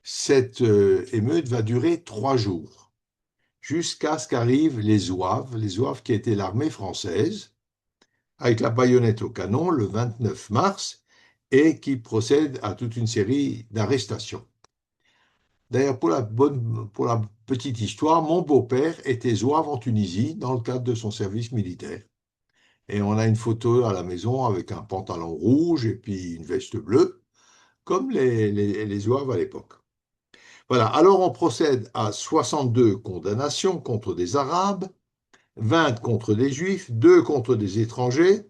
B: Cette émeute va durer 3 jours, jusqu'à ce qu'arrivent les Zouaves qui étaient l'armée française, avec la baïonnette au canon le 29 mars, et qui procèdent à toute une série d'arrestations. D'ailleurs, pour la petite histoire, mon beau-père était zouave en Tunisie dans le cadre de son service militaire. Et on a une photo à la maison avec un pantalon rouge et puis une veste bleue, comme les zouaves à l'époque. Voilà, alors on procède à 62 condamnations contre des Arabes, 20 contre des Juifs, 2 contre des étrangers,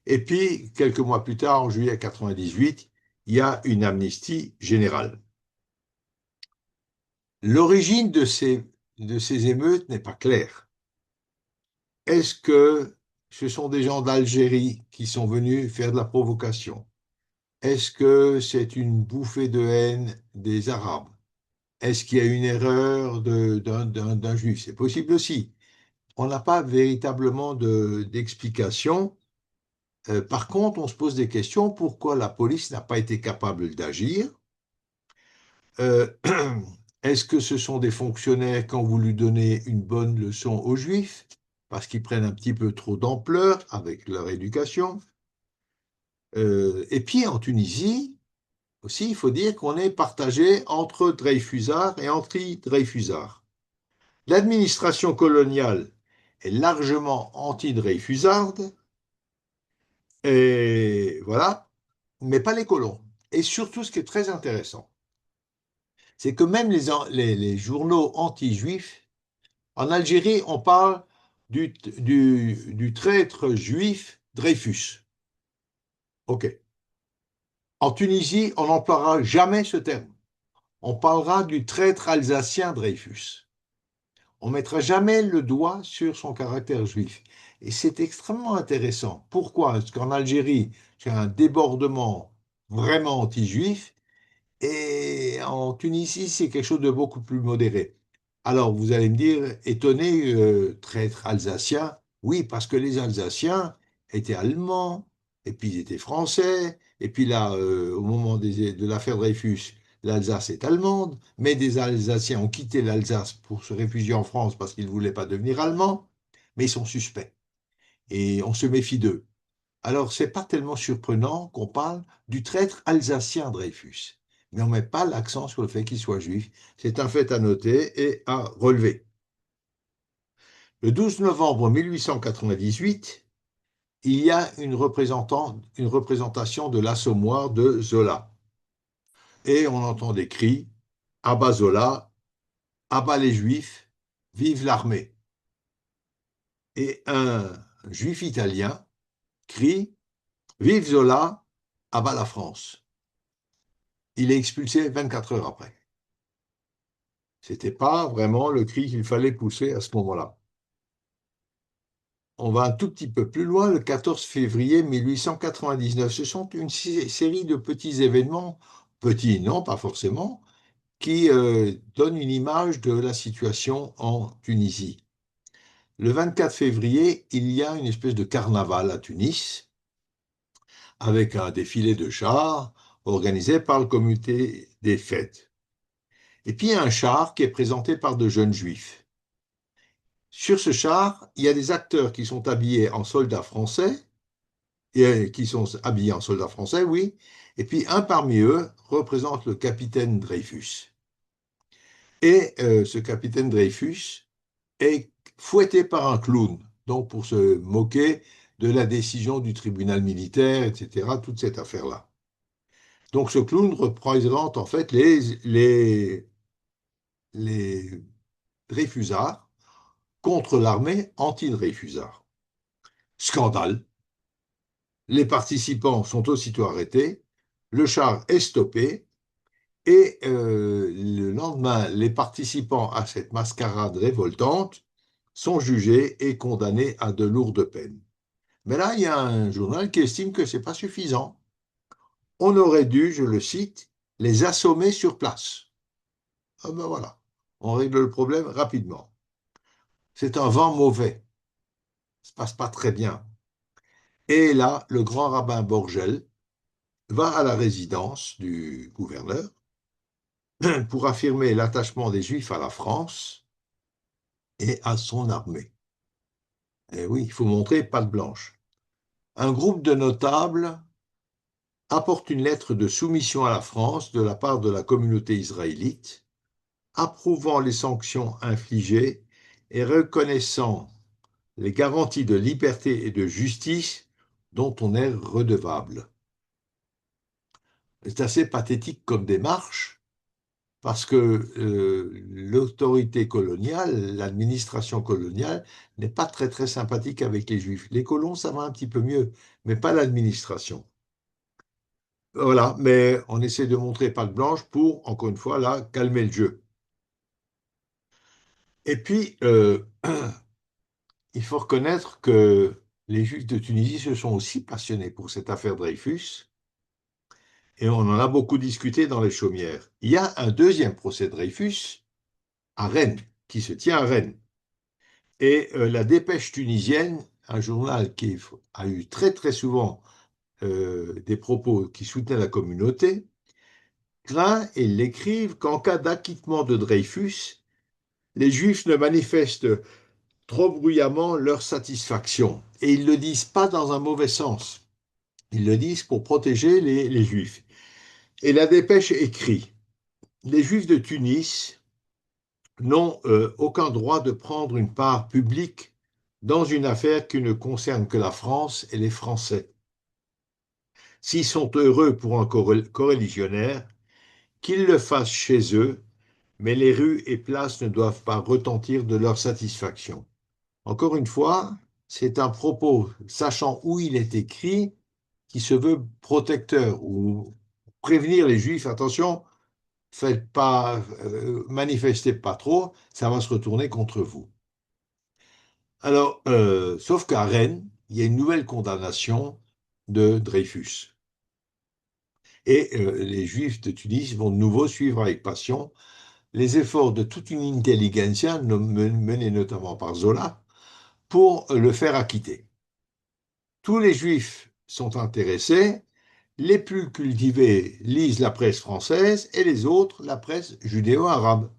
B: et puis quelques mois plus tard, en juillet 1998, il y a une amnistie générale. L'origine de ces émeutes n'est pas claire. Est-ce que ce sont des gens d'Algérie qui sont venus faire de la provocation? Est-ce que c'est une bouffée de haine des Arabes? Est-ce qu'il y a une erreur d'un juif? C'est possible aussi. On n'a pas véritablement d'explication. Par contre, on se pose des questions. Pourquoi la police n'a pas été capable d'agir? Est-ce que ce sont des fonctionnaires qui ont voulu donner une bonne leçon aux Juifs parce qu'ils prennent un petit peu trop d'ampleur avec leur éducation? Et puis en Tunisie, aussi, il faut dire qu'on est partagé entre Dreyfusards et anti-Dreyfusards. L'administration coloniale est largement anti-Dreyfusarde, et voilà, mais pas les colons. Et surtout, ce qui est très intéressant, c'est que même les journaux anti-juifs, en Algérie, on parle du traître juif Dreyfus. OK. En Tunisie, on n'emploiera jamais ce terme. On parlera du traître alsacien Dreyfus. On ne mettra jamais le doigt sur son caractère juif. Et c'est extrêmement intéressant. Pourquoi? Parce qu'en Algérie, il y a un débordement vraiment anti-juif, et en Tunisie, c'est quelque chose de beaucoup plus modéré. Alors, vous allez me dire, étonné, traître alsacien, oui, parce que les Alsaciens étaient allemands, et puis ils étaient français, et puis là, au moment de l'affaire Dreyfus, l'Alsace est allemande, mais des Alsaciens ont quitté l'Alsace pour se réfugier en France parce qu'ils ne voulaient pas devenir allemands, mais ils sont suspects, et on se méfie d'eux. Alors, ce n'est pas tellement surprenant qu'on parle du traître alsacien Dreyfus, mais on ne met pas l'accent sur le fait qu'il soit juif. C'est un fait à noter et à relever. Le 12 novembre 1898, il y a une représentation de l'Assommoir de Zola. Et on entend des cris « Abat Zola, abat les Juifs, vive l'armée. Et un juif italien crie vive Zola, abat la France. Il est expulsé 24 heures après. C'était pas vraiment le cri qu'il fallait pousser à ce moment-là. On va un tout petit peu plus loin, le 14 février 1899. Ce sont une série de petits événements, petits non, pas forcément, qui donnent une image de la situation en Tunisie. Le 24 février, il y a une espèce de carnaval à Tunis, avec un défilé de chars organisé par le comité des fêtes. Et puis il y a un char qui est présenté par de jeunes juifs. Sur ce char, il y a des acteurs qui sont habillés en soldats français, oui, et puis un parmi eux représente le capitaine Dreyfus. Et ce capitaine Dreyfus est fouetté par un clown, donc pour se moquer de la décision du tribunal militaire, etc., toute cette affaire-là. Donc ce clown représente en fait les Dreyfusards contre l'armée anti-Dreyfusard. Scandale. Les participants sont aussitôt arrêtés, le char est stoppé et le lendemain, les participants à cette mascarade révoltante sont jugés et condamnés à de lourdes peines. Mais là, il y a un journal qui estime que ce n'est pas suffisant. On aurait dû, je le cite, les assommer sur place. Ah ben voilà, on règle le problème rapidement. C'est un vent mauvais, ça ne se passe pas très bien. Et là, le grand rabbin Borgel va à la résidence du gouverneur pour affirmer l'attachement des Juifs à la France et à son armée. Et oui, il faut montrer patte blanche. Un groupe de notables apporte une lettre de soumission à la France de la part de la communauté israélite, approuvant les sanctions infligées et reconnaissant les garanties de liberté et de justice dont on est redevable. C'est assez pathétique comme démarche, parce que l'autorité coloniale, l'administration coloniale, n'est pas très très sympathique avec les Juifs. Les colons, ça va un petit peu mieux, mais pas l'administration. Voilà, mais on essaie de montrer patte blanche pour, encore une fois, là, calmer le jeu. Et puis, il faut reconnaître que les Juifs de Tunisie se sont aussi passionnés pour cette affaire Dreyfus, et on en a beaucoup discuté dans les chaumières. Il y a un deuxième procès Dreyfus à Rennes, qui se tient à Rennes. Et la Dépêche tunisienne, un journal qui a eu très très souvent des propos qui soutenaient la communauté, craint et l'écrivent qu'en cas d'acquittement de Dreyfus, les Juifs ne manifestent trop bruyamment leur satisfaction. Et ils ne le disent pas dans un mauvais sens. Ils le disent pour protéger les Juifs. Et la Dépêche écrit « Les Juifs de Tunis n'ont aucun droit de prendre une part publique dans une affaire qui ne concerne que la France et les Français. S'ils sont heureux pour un coreligionnaire, qu'ils le fassent chez eux, mais les rues et places ne doivent pas retentir de leur satisfaction. » Encore une fois, c'est un propos, sachant où il est écrit, qui se veut protecteur ou prévenir les Juifs, attention, faites pas, manifestez pas trop, ça va se retourner contre vous. Alors, sauf qu'à Rennes, il y a une nouvelle condamnation de Dreyfus. Et les Juifs de Tunis vont de nouveau suivre avec passion les efforts de toute une intelligentsia, menée notamment par Zola, pour le faire acquitter. Tous les Juifs sont intéressés, les plus cultivés lisent la presse française et les autres la presse judéo-arabe.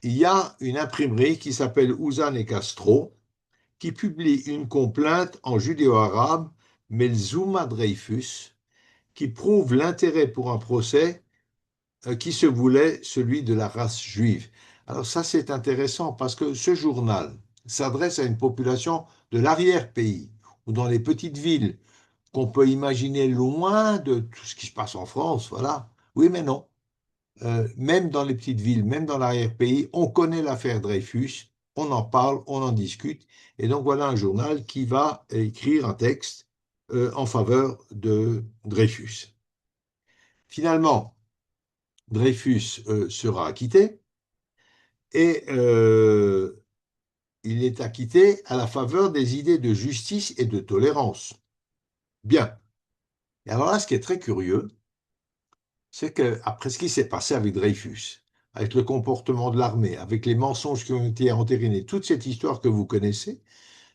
B: Il y a une imprimerie qui s'appelle Ouzan et Castro, qui publie une complainte en judéo-arabe, Melzouma Dreyfus, qui prouve l'intérêt pour un procès qui se voulait celui de la race juive. Alors ça, c'est intéressant parce que ce journal s'adresse à une population de l'arrière-pays ou dans les petites villes qu'on peut imaginer loin de tout ce qui se passe en France, voilà. Oui, mais non. même dans les petites villes, même dans l'arrière-pays, on connaît l'affaire Dreyfus, on en parle, on en discute. Et donc voilà un journal qui va écrire un texte en faveur de Dreyfus. Finalement, Dreyfus sera acquitté et il est acquitté à la faveur des idées de justice et de tolérance. Bien. Et alors là, ce qui est très curieux, c'est qu'après ce qui s'est passé avec Dreyfus, avec le comportement de l'armée, avec les mensonges qui ont été entérinés, toute cette histoire que vous connaissez,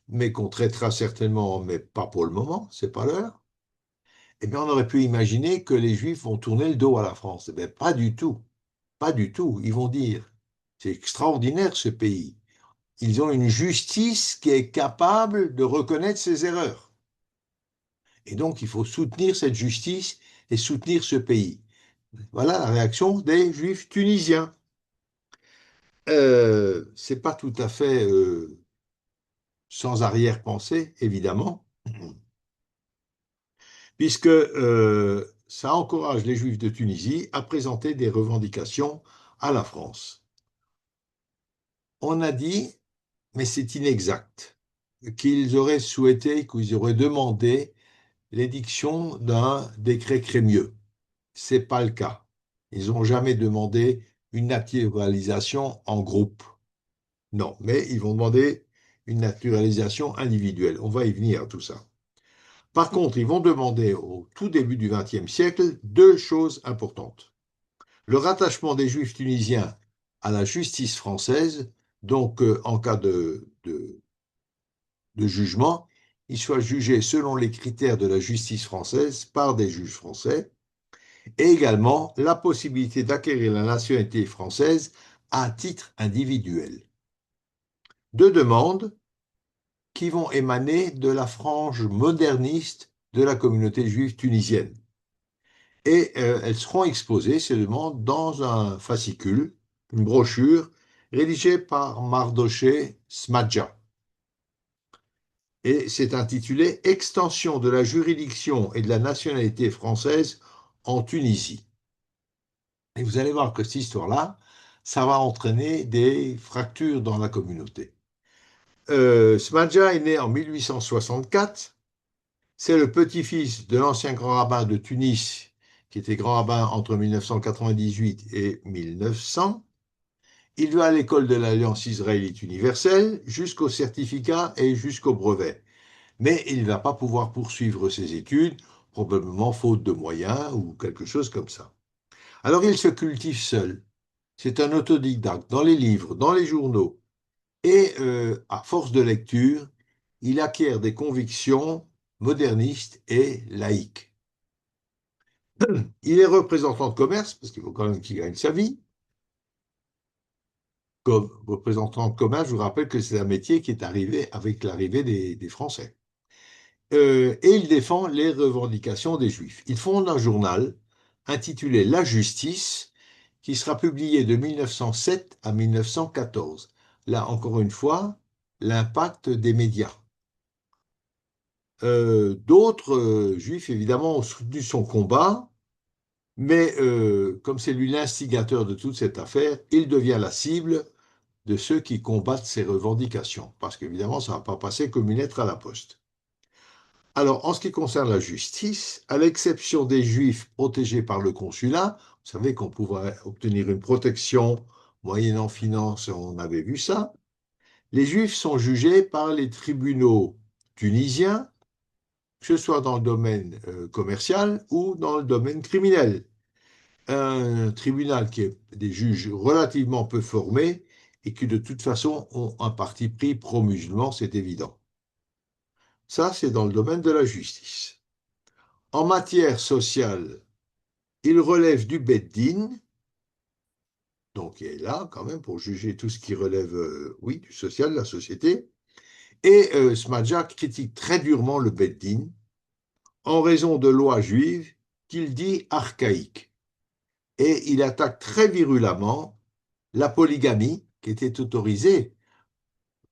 B: mais qu'on traitera certainement, mais pas pour le moment, c'est pas l'heure, eh bien, on aurait pu imaginer que les Juifs vont tourner le dos à la France. Eh bien, pas du tout. Pas du tout. Ils vont dire, c'est extraordinaire ce pays. Ils ont une justice qui est capable de reconnaître ses erreurs. Et donc, il faut soutenir cette justice et soutenir ce pays. Voilà la réaction des Juifs tunisiens. C'est pas tout à fait sans arrière-pensée, évidemment, puisque ça encourage les Juifs de Tunisie à présenter des revendications à la France. On a dit, mais c'est inexact, qu'ils auraient souhaité, qu'ils auraient demandé l'édiction d'un décret Crémieux. Ce n'est pas le cas. Ils n'ont jamais demandé une naturalisation en groupe. Non, mais ils vont demander une naturalisation individuelle. On va y venir à tout ça. Par contre, ils vont demander au tout début du XXe siècle deux choses importantes. Le rattachement des Juifs tunisiens à la justice française, donc en cas de jugement, ils soient jugés selon les critères de la justice française par des juges français, et également la possibilité d'acquérir la nationalité française à titre individuel. Deux demandes qui vont émaner de la frange moderniste de la communauté juive tunisienne. Et elles seront exposées, ces demandes, dans un fascicule, une brochure, rédigée par Mardoché Smadja. Et c'est intitulé « Extension de la juridiction et de la nationalité française en Tunisie ». Et vous allez voir que cette histoire-là, ça va entraîner des fractures dans la communauté. Smadja est né en 1864. C'est le petit-fils de l'ancien grand rabbin de Tunis, qui était grand rabbin entre 1998 et 1900. Il va à l'école de l'Alliance israélite universelle jusqu'au certificat et jusqu'au brevet. Mais il ne va pas pouvoir poursuivre ses études, probablement faute de moyens ou quelque chose comme ça. Alors il se cultive seul. C'est un autodidacte dans les livres, dans les journaux. Et à force de lecture, il acquiert des convictions modernistes et laïques. Il est représentant de commerce, parce qu'il faut quand même qu'il gagne sa vie. Comme représentant de commerce, je vous rappelle que c'est un métier qui est arrivé avec l'arrivée des Français. Et il défend les revendications des Juifs. Il fonde un journal intitulé La Justice, qui sera publié de 1907 à 1914. Là, encore une fois, l'impact des médias. D'autres Juifs, évidemment, ont soutenu son combat, mais comme c'est lui l'instigateur de toute cette affaire, il devient la cible de ceux qui combattent ses revendications, parce qu'évidemment, ça ne va pas passer comme une lettre à la poste. Alors, en ce qui concerne la justice, à l'exception des Juifs protégés par le consulat, vous savez qu'on pouvait obtenir une protection moyennant finance, on avait vu ça, les Juifs sont jugés par les tribunaux tunisiens, que ce soit dans le domaine commercial ou dans le domaine criminel. Un tribunal qui est des juges relativement peu formés et qui de toute façon ont un parti pris pro-musulman, c'est évident. Ça, c'est dans le domaine de la justice. En matière sociale, il relève du Bed-Din, donc il est là quand même pour juger tout ce qui relève, oui, du social, de la société. Et Smadja critique très durement le Bed-Din en raison de lois juives qu'il dit archaïques. Et il attaque très virulemment la polygamie qui était autorisée,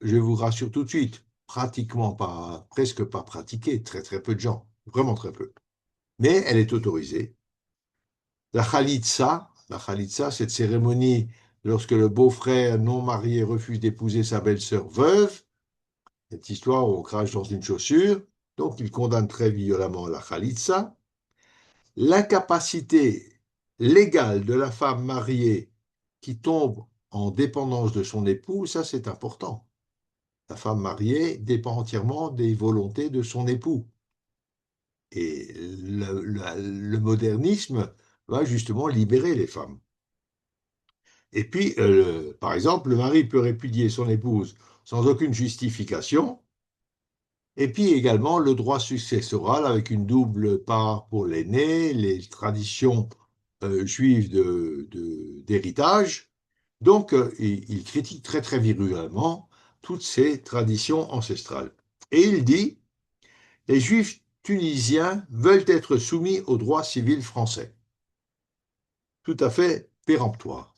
B: je vous rassure tout de suite, pratiquement pas, presque pas pratiquée, très très peu de gens, vraiment très peu. Mais elle est autorisée. La khalitsa, La Khalitsa, cette cérémonie lorsque le beau-frère non marié refuse d'épouser sa belle-sœur veuve, cette histoire où on crache dans une chaussure, donc il condamne très violemment la Khalitsa. L'incapacité légale de la femme mariée qui tombe en dépendance de son époux, ça c'est important. La femme mariée dépend entièrement des volontés de son époux. Et le modernisme va justement libérer les femmes. Et puis, par exemple, le mari peut répudier son épouse sans aucune justification. Et puis également le droit successoral avec une double part pour l'aîné, les traditions juives d'héritage. Donc, il critique très très virulemment toutes ces traditions ancestrales. Et il dit, les juifs tunisiens veulent être soumis au droit civil français. Tout à fait péremptoire.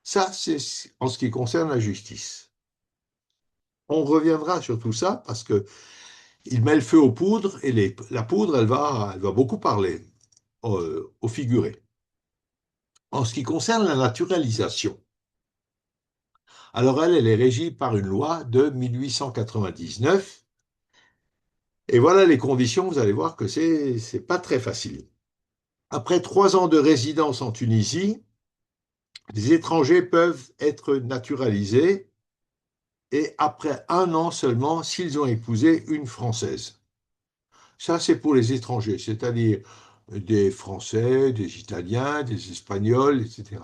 B: Ça, c'est en ce qui concerne la justice. On reviendra sur tout ça parce que il met le feu aux poudres et la poudre, elle va beaucoup parler au figuré. En ce qui concerne la naturalisation, alors elle est régie par une loi de 1899 et voilà les conditions, vous allez voir que c'est pas très facile. Après 3 ans de résidence en Tunisie, les étrangers peuvent être naturalisés et après 1 an seulement s'ils ont épousé une Française. Ça, c'est pour les étrangers, c'est-à-dire des Français, des Italiens, des Espagnols, etc.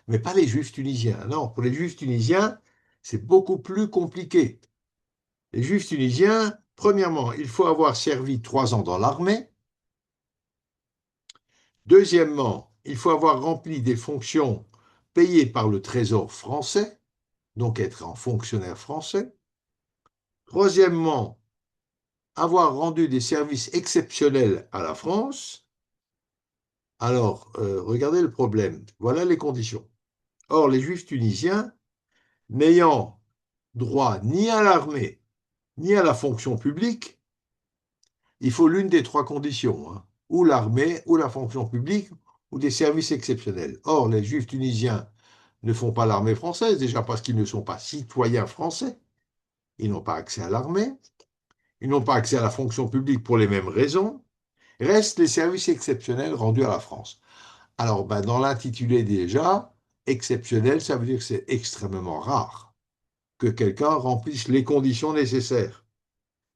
B: Mais pas les Juifs tunisiens. Non, pour les Juifs tunisiens, c'est beaucoup plus compliqué. Les Juifs tunisiens, premièrement, il faut avoir servi 3 ans dans l'armée. Deuxièmement, il faut avoir rempli des fonctions payées par le Trésor français, donc être un fonctionnaire français. Troisièmement, avoir rendu des services exceptionnels à la France. Alors, regardez le problème. Voilà les conditions. Or, les Juifs tunisiens, n'ayant droit ni à l'armée, ni à la fonction publique, il faut l'une des 3 conditions, hein, ou l'armée, ou la fonction publique, ou des services exceptionnels. Or, les Juifs tunisiens ne font pas l'armée française, déjà parce qu'ils ne sont pas citoyens français. Ils n'ont pas accès à l'armée, ils n'ont pas accès à la fonction publique pour les mêmes raisons. Restent les services exceptionnels rendus à la France. Alors, dans l'intitulé déjà, exceptionnel, ça veut dire que c'est extrêmement rare que quelqu'un remplisse les conditions nécessaires.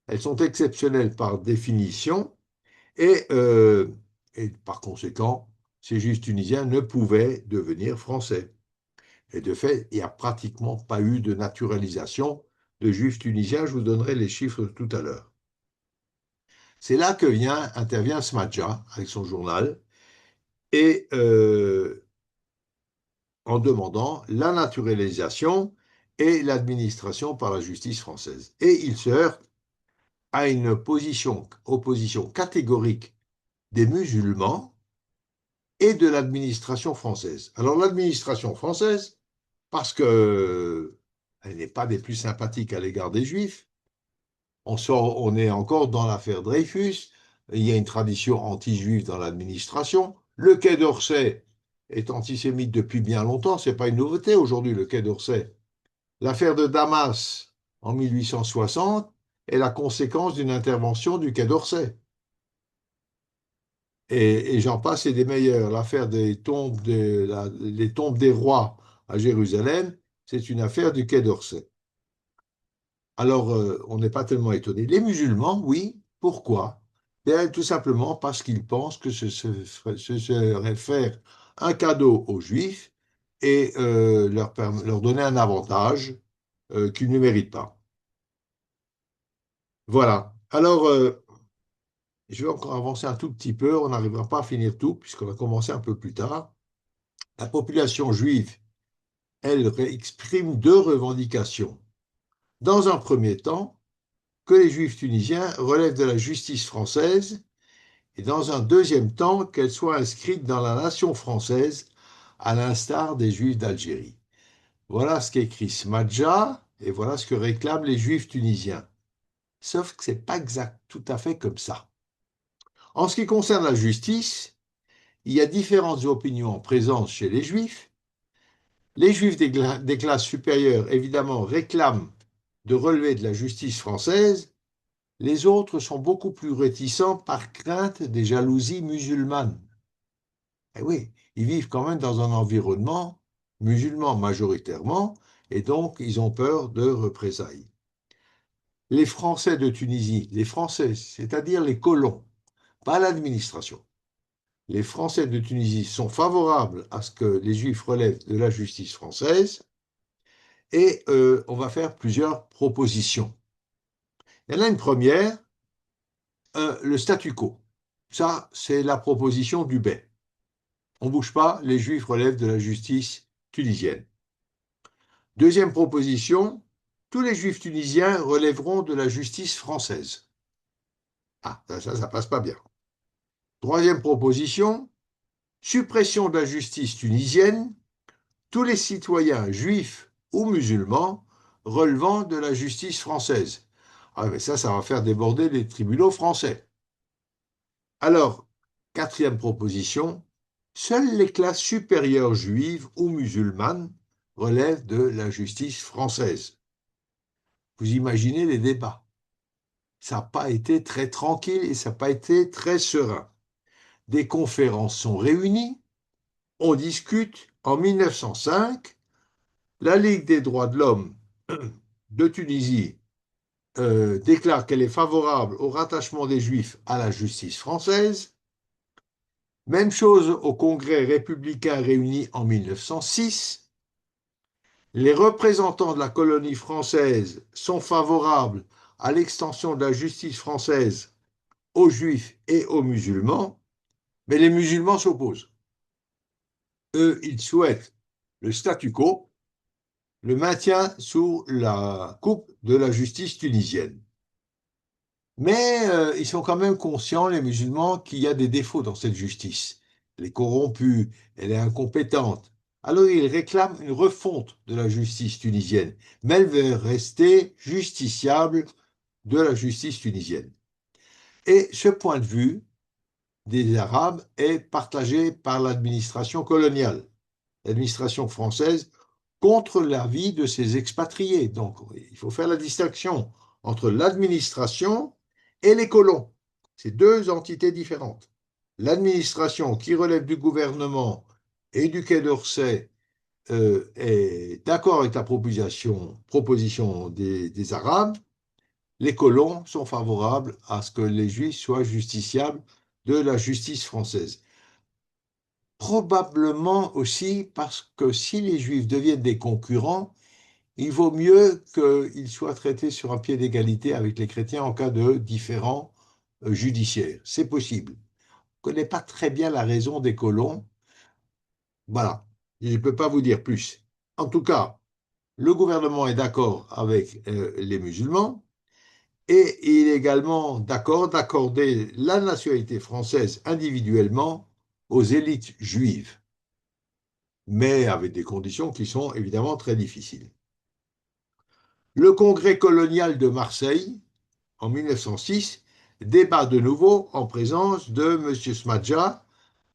B: Elles sont exceptionnelles par définition et par conséquent, ces Juifs tunisiens ne pouvaient devenir français. Et de fait, il n'y a pratiquement pas eu de naturalisation de Juifs tunisiens. Je vous donnerai les chiffres tout à l'heure. C'est là que intervient Smadja avec son journal et en demandant la naturalisation et l'administration par la justice française. Et il se heurte à une opposition catégorique des musulmans et de l'administration française. Alors l'administration française, parce qu'elle n'est pas des plus sympathiques à l'égard des Juifs, on est encore dans l'affaire Dreyfus, il y a une tradition anti-juive dans l'administration, le Quai d'Orsay est antisémite depuis bien longtemps, ce n'est pas une nouveauté aujourd'hui, le Quai d'Orsay. L'affaire de Damas en 1860 est la conséquence d'une intervention du Quai d'Orsay. Et j'en passe et des meilleurs. L'affaire des tombes, les tombes des rois à Jérusalem, c'est une affaire du Quai d'Orsay. Alors, on n'est pas tellement étonné. Les musulmans, oui. Pourquoi? Bien, tout simplement parce qu'ils pensent que ce serait faire un cadeau aux Juifs et leur donner un avantage qu'ils ne méritent pas. Voilà. Alors, je vais encore avancer un tout petit peu. On n'arrivera pas à finir tout puisqu'on va commencer un peu plus tard. La population juive, elle exprime 2 revendications. Dans un premier temps, que les Juifs tunisiens relèvent de la justice française et dans un deuxième temps, qu'elle soit inscrite dans la nation française à l'instar des Juifs d'Algérie. Voilà ce qu'écrit Smadja et voilà ce que réclament les Juifs tunisiens. Sauf que ce n'est pas exact, tout à fait comme ça. En ce qui concerne la justice, il y a différentes opinions en présence chez les Juifs. Les Juifs des classes supérieures, évidemment, réclament de relever de la justice française. Les autres sont beaucoup plus réticents par crainte des jalousies musulmanes. Eh oui, ils vivent quand même dans un environnement musulman majoritairement, et donc ils ont peur de représailles. Les Français de Tunisie, les Français, c'est-à-dire les colons, pas l'administration, les Français de Tunisie sont favorables à ce que les Juifs relèvent de la justice française, et on va faire plusieurs propositions. Il y en a une première, le statu quo. Ça, c'est la proposition du Bay. On ne bouge pas, les Juifs relèvent de la justice tunisienne. Deuxième proposition, tous les Juifs tunisiens relèveront de la justice française. Ah, ça passe pas bien. Troisième proposition, suppression de la justice tunisienne, tous les citoyens juifs ou musulmans relevant de la justice française. Ah, mais ça va faire déborder les tribunaux français. Alors, quatrième proposition, seules les classes supérieures juives ou musulmanes relèvent de la justice française. Vous imaginez les débats. Ça n'a pas été très tranquille et ça n'a pas été très serein. Des conférences sont réunies, on discute. En 1905, la Ligue des droits de l'homme de Tunisie déclare qu'elle est favorable au rattachement des Juifs à la justice française. Même chose au Congrès républicain réuni en 1906. Les représentants de la colonie française sont favorables à l'extension de la justice française aux Juifs et aux musulmans, mais les musulmans s'opposent. Eux, ils souhaitent le statu quo, le maintien sous la coupe de la justice tunisienne. Mais ils sont quand même conscients, les musulmans, qu'il y a des défauts dans cette justice. Elle est corrompue, elle est incompétente. Alors ils réclament une refonte de la justice tunisienne, mais elle veut rester justiciable de la justice tunisienne. Et ce point de vue des Arabes est partagé par l'administration coloniale, l'administration française, contre l'avis de ses expatriés. Donc il faut faire la distinction entre l'administration et les colons. C'est deux entités différentes. L'administration qui relève du gouvernement et du Quai d'Orsay est d'accord avec la proposition des Arabes. Les colons sont favorables à ce que les Juifs soient justiciables de la justice française. Probablement aussi parce que si les Juifs deviennent des concurrents, il vaut mieux qu'ils soient traités sur un pied d'égalité avec les chrétiens en cas de différends judiciaires. C'est possible. On ne connaît pas très bien la raison des colons. Voilà, je ne peux pas vous dire plus. En tout cas, le gouvernement est d'accord avec les musulmans et il est également d'accord d'accorder la nationalité française individuellement aux élites juives, mais avec des conditions qui sont évidemment très difficiles. Le Congrès colonial de Marseille, en 1906, débat de nouveau en présence de M. Smadja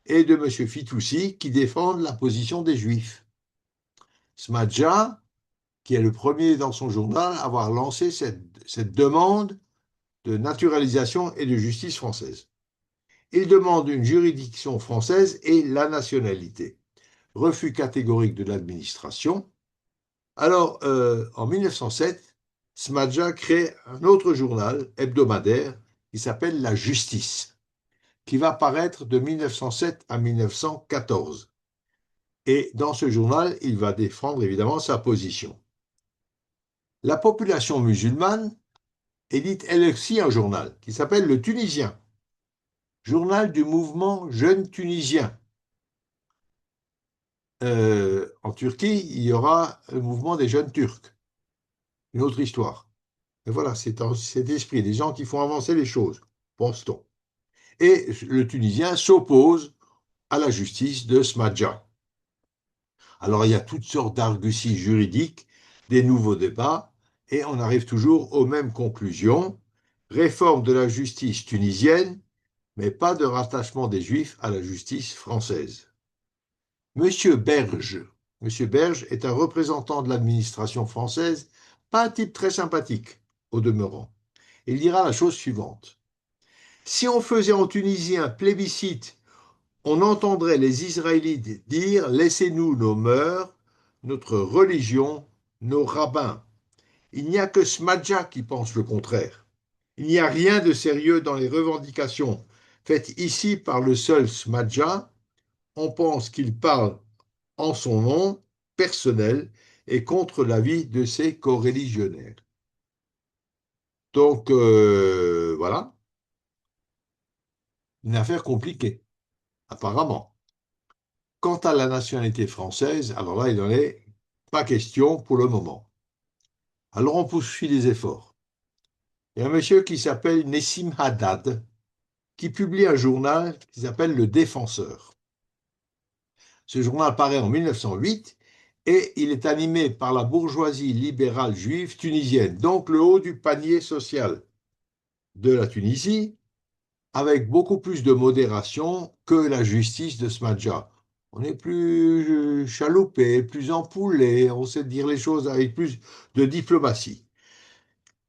B: et de M. Fitoussi qui défendent la position des Juifs. Smadja, qui est le premier dans son journal à avoir lancé cette demande de naturalisation et de justice française. Il demande une juridiction française et la nationalité. Refus catégorique de l'administration. Alors, en 1907, Smadja crée un autre journal hebdomadaire qui s'appelle La Justice, qui va paraître de 1907 à 1914. Et dans ce journal, il va défendre évidemment sa position. La population musulmane édite elle aussi un journal qui s'appelle Le Tunisien, journal du mouvement Jeunes Tunisiens. En Turquie, il y aura le mouvement des jeunes Turcs. Une autre histoire. Et voilà, c'est cet esprit, des gens qui font avancer les choses, pense-t-on. Et le Tunisien s'oppose à la justice de Smadja. Alors il y a toutes sortes d'arguties juridiques, des nouveaux débats, et on arrive toujours aux mêmes conclusions. Réforme de la justice tunisienne, mais pas de rattachement des Juifs à la justice française. Monsieur Berge est un représentant de l'administration française, pas un type très sympathique, au demeurant. Il dira la chose suivante. Si on faisait en Tunisie un plébiscite, on entendrait les Israélites dire « Laissez-nous nos mœurs, notre religion, nos rabbins ». Il n'y a que Smadja qui pense le contraire. Il n'y a rien de sérieux dans les revendications faites ici par le seul Smadja. On pense qu'il parle en son nom personnel et contre l'avis de ses coreligionnaires. Donc, voilà. Une affaire compliquée, apparemment. Quant à la nationalité française, alors là, il n'en est pas question pour le moment. Alors, on poursuit les efforts. Il y a un monsieur qui s'appelle Nessim Haddad, qui publie un journal qui s'appelle Le Défenseur. Ce journal paraît en 1908 et il est animé par la bourgeoisie libérale juive tunisienne, donc le haut du panier social de la Tunisie, avec beaucoup plus de modération que la justice de Smadja. On est plus chaloupé, plus empoulé, on sait dire les choses avec plus de diplomatie.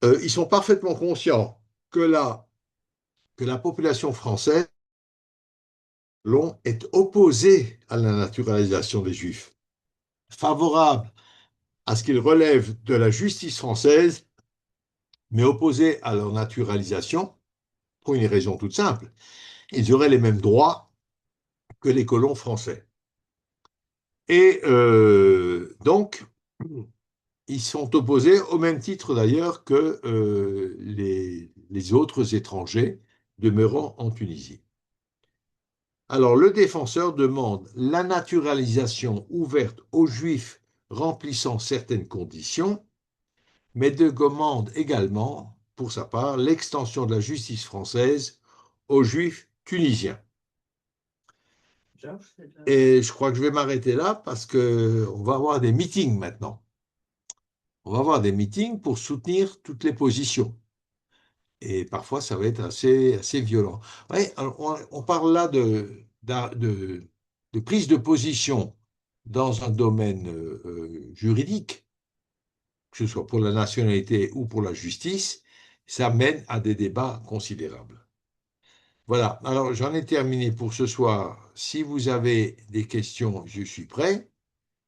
B: Ils sont parfaitement conscients que la population française est opposée à la naturalisation des Juifs, favorable à ce qu'ils relèvent de la justice française, mais opposée à leur naturalisation pour une raison toute simple. Ils auraient les mêmes droits que les colons français. Et donc, ils sont opposés au même titre d'ailleurs que les autres étrangers demeurant en Tunisie. Alors, le défenseur demande la naturalisation ouverte aux Juifs remplissant certaines conditions, mais demande également, pour sa part, l'extension de la justice française aux Juifs tunisiens. Et je crois que je vais m'arrêter là parce qu'on va avoir des meetings maintenant. On va avoir des meetings pour soutenir toutes les positions. Et parfois, ça va être assez violent. Ouais, on parle là de prise de position dans un domaine juridique, que ce soit pour la nationalité ou pour la justice, ça mène à des débats considérables. Voilà, alors j'en ai terminé pour ce soir. Si vous avez des questions, je suis prêt.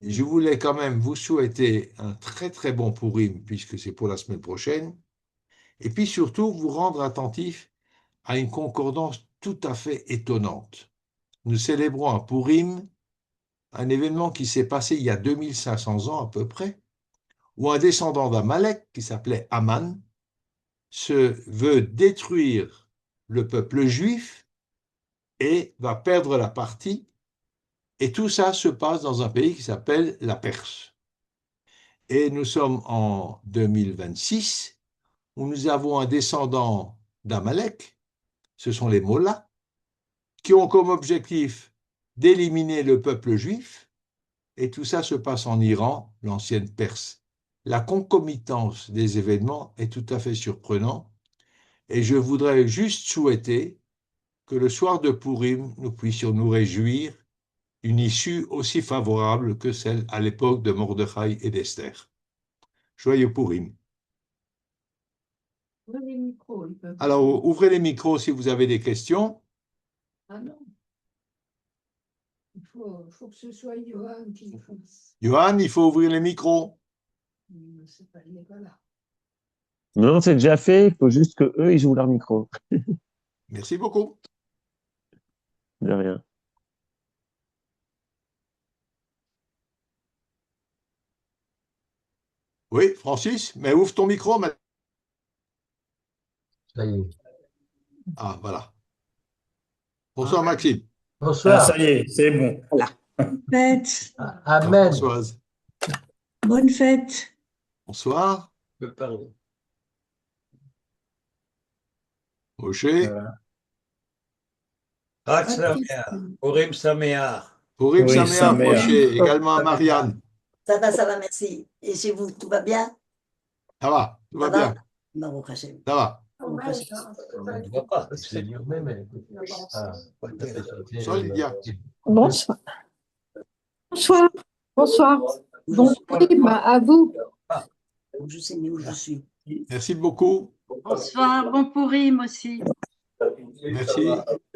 B: Je voulais quand même vous souhaiter un très très bon Pourim, puisque c'est pour la semaine prochaine, et puis surtout vous rendre attentif à une concordance tout à fait étonnante. Nous célébrons un Pourim, un événement qui s'est passé il y a 2500 ans à peu près, où un descendant d'Amalek, qui s'appelait Aman, se veut détruire le peuple juif et va perdre la partie. Et tout ça se passe dans un pays qui s'appelle la Perse. Et nous sommes en 2026, où nous avons un descendant d'Amalek, ce sont les Mollahs, qui ont comme objectif d'éliminer le peuple juif, et tout ça se passe en Iran, l'ancienne Perse. La concomitance des événements est tout à fait surprenante, et je voudrais juste souhaiter que le soir de Pourim, nous puissions nous réjouir d'une issue aussi favorable que celle à l'époque de Mordechai et d'Esther. Joyeux Pourim. Alors, ouvrez les micros si vous avez des questions.
E: Ah non. Il faut que ce soit Johan qui le fasse.
B: Johan, il faut ouvrir les micros.
E: C'est pas, il n'est pas là.
A: Non, c'est déjà fait. Il faut juste que eux ils jouent leur micro.
B: Merci beaucoup.
A: De rien.
B: Oui, Francis, mais ouvre ton micro maintenant.
G: Ça y est.
B: Ah, voilà. Bonsoir, Maxime.
H: Ah,
G: Bonsoir.
H: ça y est, c'est bon.
C: Fête.
G: Amen.
B: Françoise.
C: Bonne fête.
B: Bonsoir.
D: Je peux parler.
B: Moshe.
D: Chag Sameach, Purim Sameach.
B: Pourim
H: Oui,
B: Sameach,
H: Sameach.
B: Moshe. Également à Marianne.
I: Ça va, merci. Et chez vous, tout va bien?
B: Ça va, tout va
I: Ça
B: bien.
I: Baruch Hashem.
B: Ça va.
D: On ne voit pas.
B: Bonsoir, Lydia.
F: Bonsoir.
C: Bonsoir.
E: Bonsoir. Bon prime à vous.
C: Je sais où je suis.
B: Merci beaucoup.
C: Bonsoir, bon Pourim aussi.
B: Merci.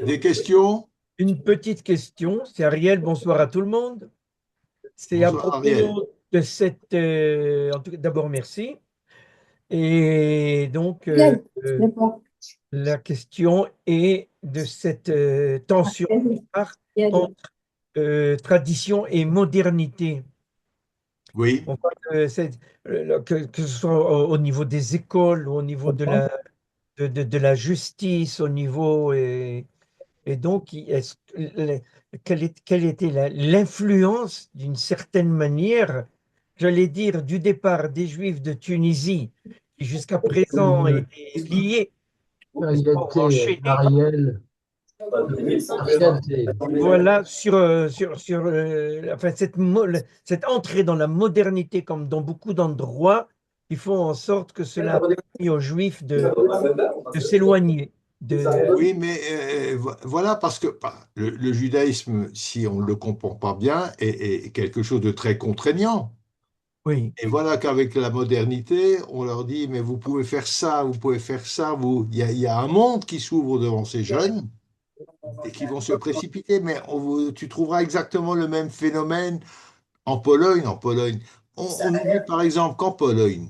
B: Des questions?
G: Une petite question, c'est Ariel, bonsoir à tout le monde. C'est à
B: Bonsoir, Ariel.
G: propos de cette... en tout cas, d'abord, merci. Et donc, la question est de cette tension entre tradition et modernité.
B: Oui.
G: On voit que ce soit au niveau des écoles, au niveau de la justice, au niveau... Et donc, quelle était l'influence, d'une certaine manière, j'allais dire, du départ des Juifs de Tunisie, qui jusqu'à présent étaient liés, enchaînés, voilà, enfin, cette entrée dans la modernité, comme dans beaucoup d'endroits, qui font en sorte que cela a permis aux Juifs de s'éloigner.
B: Oui, mais voilà, parce que le judaïsme, si on ne le comprend pas bien, est quelque chose de très contraignant.
G: Oui.
B: Et voilà qu'avec la modernité, on leur dit, mais vous pouvez faire ça, vous pouvez faire ça. Il y a un monde qui s'ouvre devant ces jeunes et qui vont se précipiter. Mais tu trouveras exactement le même phénomène en Pologne. On oublie par exemple qu'en Pologne,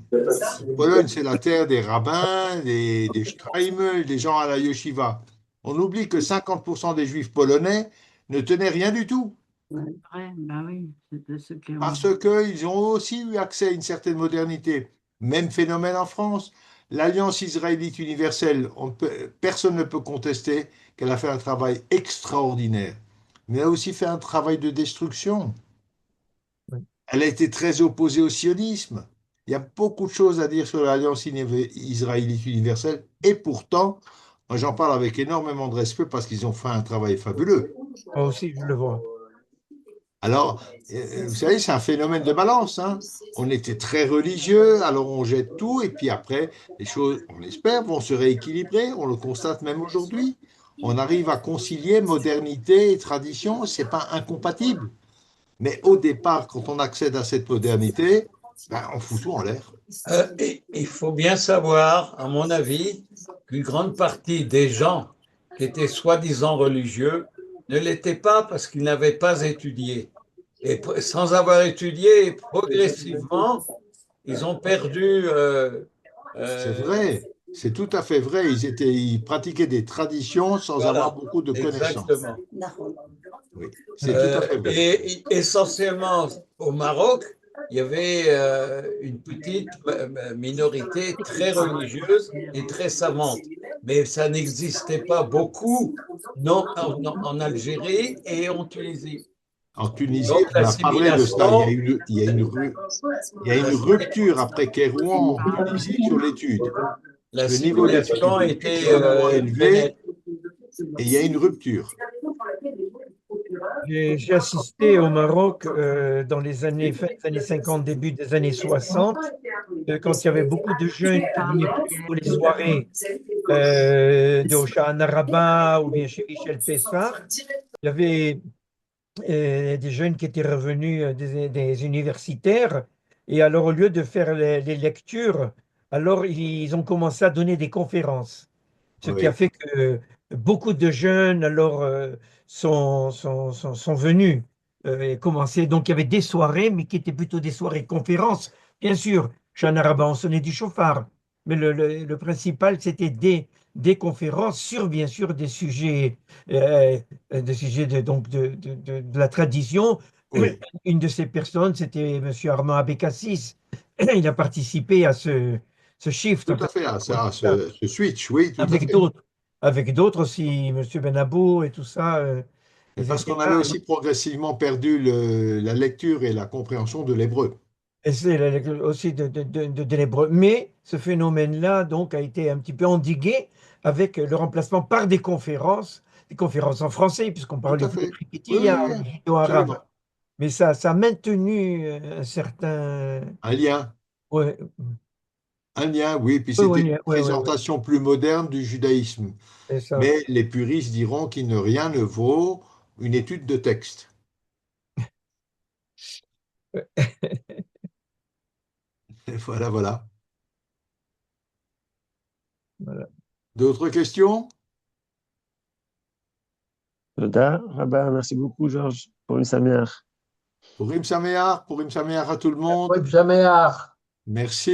B: c'est la terre des rabbins, des Streimel, des gens à la yeshiva. On oublie que 50% des juifs polonais ne tenaient rien du tout.
C: Bah oui, c'est ce qui
B: Parce qu'ils ont aussi eu accès à une certaine modernité. Même phénomène en France. L'Alliance israélite universelle, personne ne peut contester qu'elle a fait un travail extraordinaire. Mais elle a aussi fait un travail de destruction.
G: Oui.
B: Elle a été très opposée au sionisme. Il y a beaucoup de choses à dire sur l'Alliance israélite universelle. Et pourtant, moi j'en parle avec énormément de respect parce qu'ils ont fait un travail fabuleux.
G: Moi aussi, je le vois.
B: Alors, vous savez, c'est un phénomène de balance, hein. On était très religieux, alors on jette tout, et puis après, les choses, on l'espère, vont se rééquilibrer. On le constate même aujourd'hui. On arrive à concilier modernité et tradition, c'est pas incompatible. Mais au départ, quand on accède à cette modernité, ben, on fout tout en l'air.
D: Et il faut bien savoir, à mon avis, qu'une grande partie des gens qui étaient soi-disant religieux ne l'étaient pas parce qu'ils n'avaient pas étudié. Et sans avoir étudié, progressivement, ils ont perdu.
B: C'est vrai, c'est tout à fait vrai. Ils pratiquaient des traditions sans avoir
D: Voilà,
B: beaucoup de connaissances.
D: exactement.
B: Oui, c'est tout à fait vrai.
D: Et essentiellement au Maroc, il y avait une petite minorité très religieuse et très savante. Mais ça n'existait pas beaucoup non, en Algérie et en Tunisie.
B: En Tunisie,
D: Donc
B: on a parlé de ça. Il y a
D: l'assimilation,
B: une, il y a une, ru- il y a une rupture après Kérouan en Tunisie sur l'étude. Le niveau d'études est
D: était
B: extrêmement
D: très
B: élevé
D: nette.
B: et il y a une rupture.
G: J'ai assisté au Maroc dans les années, fin des années 50, début des années 60, quand il y avait beaucoup de jeunes qui venaient pour les soirées de Hochana Rabat ou bien chez Michel Pessard. Il y avait des jeunes qui étaient revenus des universitaires. Et alors, au lieu de faire les lectures, alors ils ont commencé à donner des conférences. Ce qui a
B: Oui,
G: fait que beaucoup de jeunes alors sont venus et commencé. Donc il y avait des soirées, mais qui étaient plutôt des soirées conférences. Bien sûr, chez un arabe, on sonnait du chauffard, mais le principal, c'était des conférences sur, bien sûr, euh, des sujets de la tradition.
B: oui,
G: Une de ces personnes, c'était M. Armand Abécassis. Il a participé à ce shift,
B: tout
G: en
B: à
G: fait,
B: fait. Ce switch, oui, tout à
G: avec
B: fait.
G: d'autres, avec d'autres aussi, Monsieur Benabou et tout ça,
B: Et
G: ils
B: parce
G: étaient
B: qu'on avait
G: là.
B: aussi progressivement perdu la lecture et la compréhension de l'hébreu.
G: Et c'est aussi de l'hébreu. Mais ce phénomène-là, donc, a été un petit peu endigué avec le remplacement par des conférences en français, puisqu'on
B: Tout
G: parlait
B: à
G: plus de
B: fait. Oui,
G: Trikitia,
B: oui, oui,
G: judéo-arabe.
B: absolument.
G: Mais ça a maintenu un certain.
B: Un lien.
G: Ouais,
B: Un lien, oui, puis
G: Oui,
B: c'était
G: oui,
B: une
G: oui, oui, oui.
B: présentation plus moderne du judaïsme.
G: C'est ça.
B: Mais les puristes diront qu'il ne rien ne vaut une étude de texte. Et voilà, voilà.
G: Voilà.
B: D'autres questions?
A: Toda, Rabba, merci beaucoup, Georges, pour une Sameach.
B: Purim Sameach à tout le monde.
H: Jamais.
B: Merci.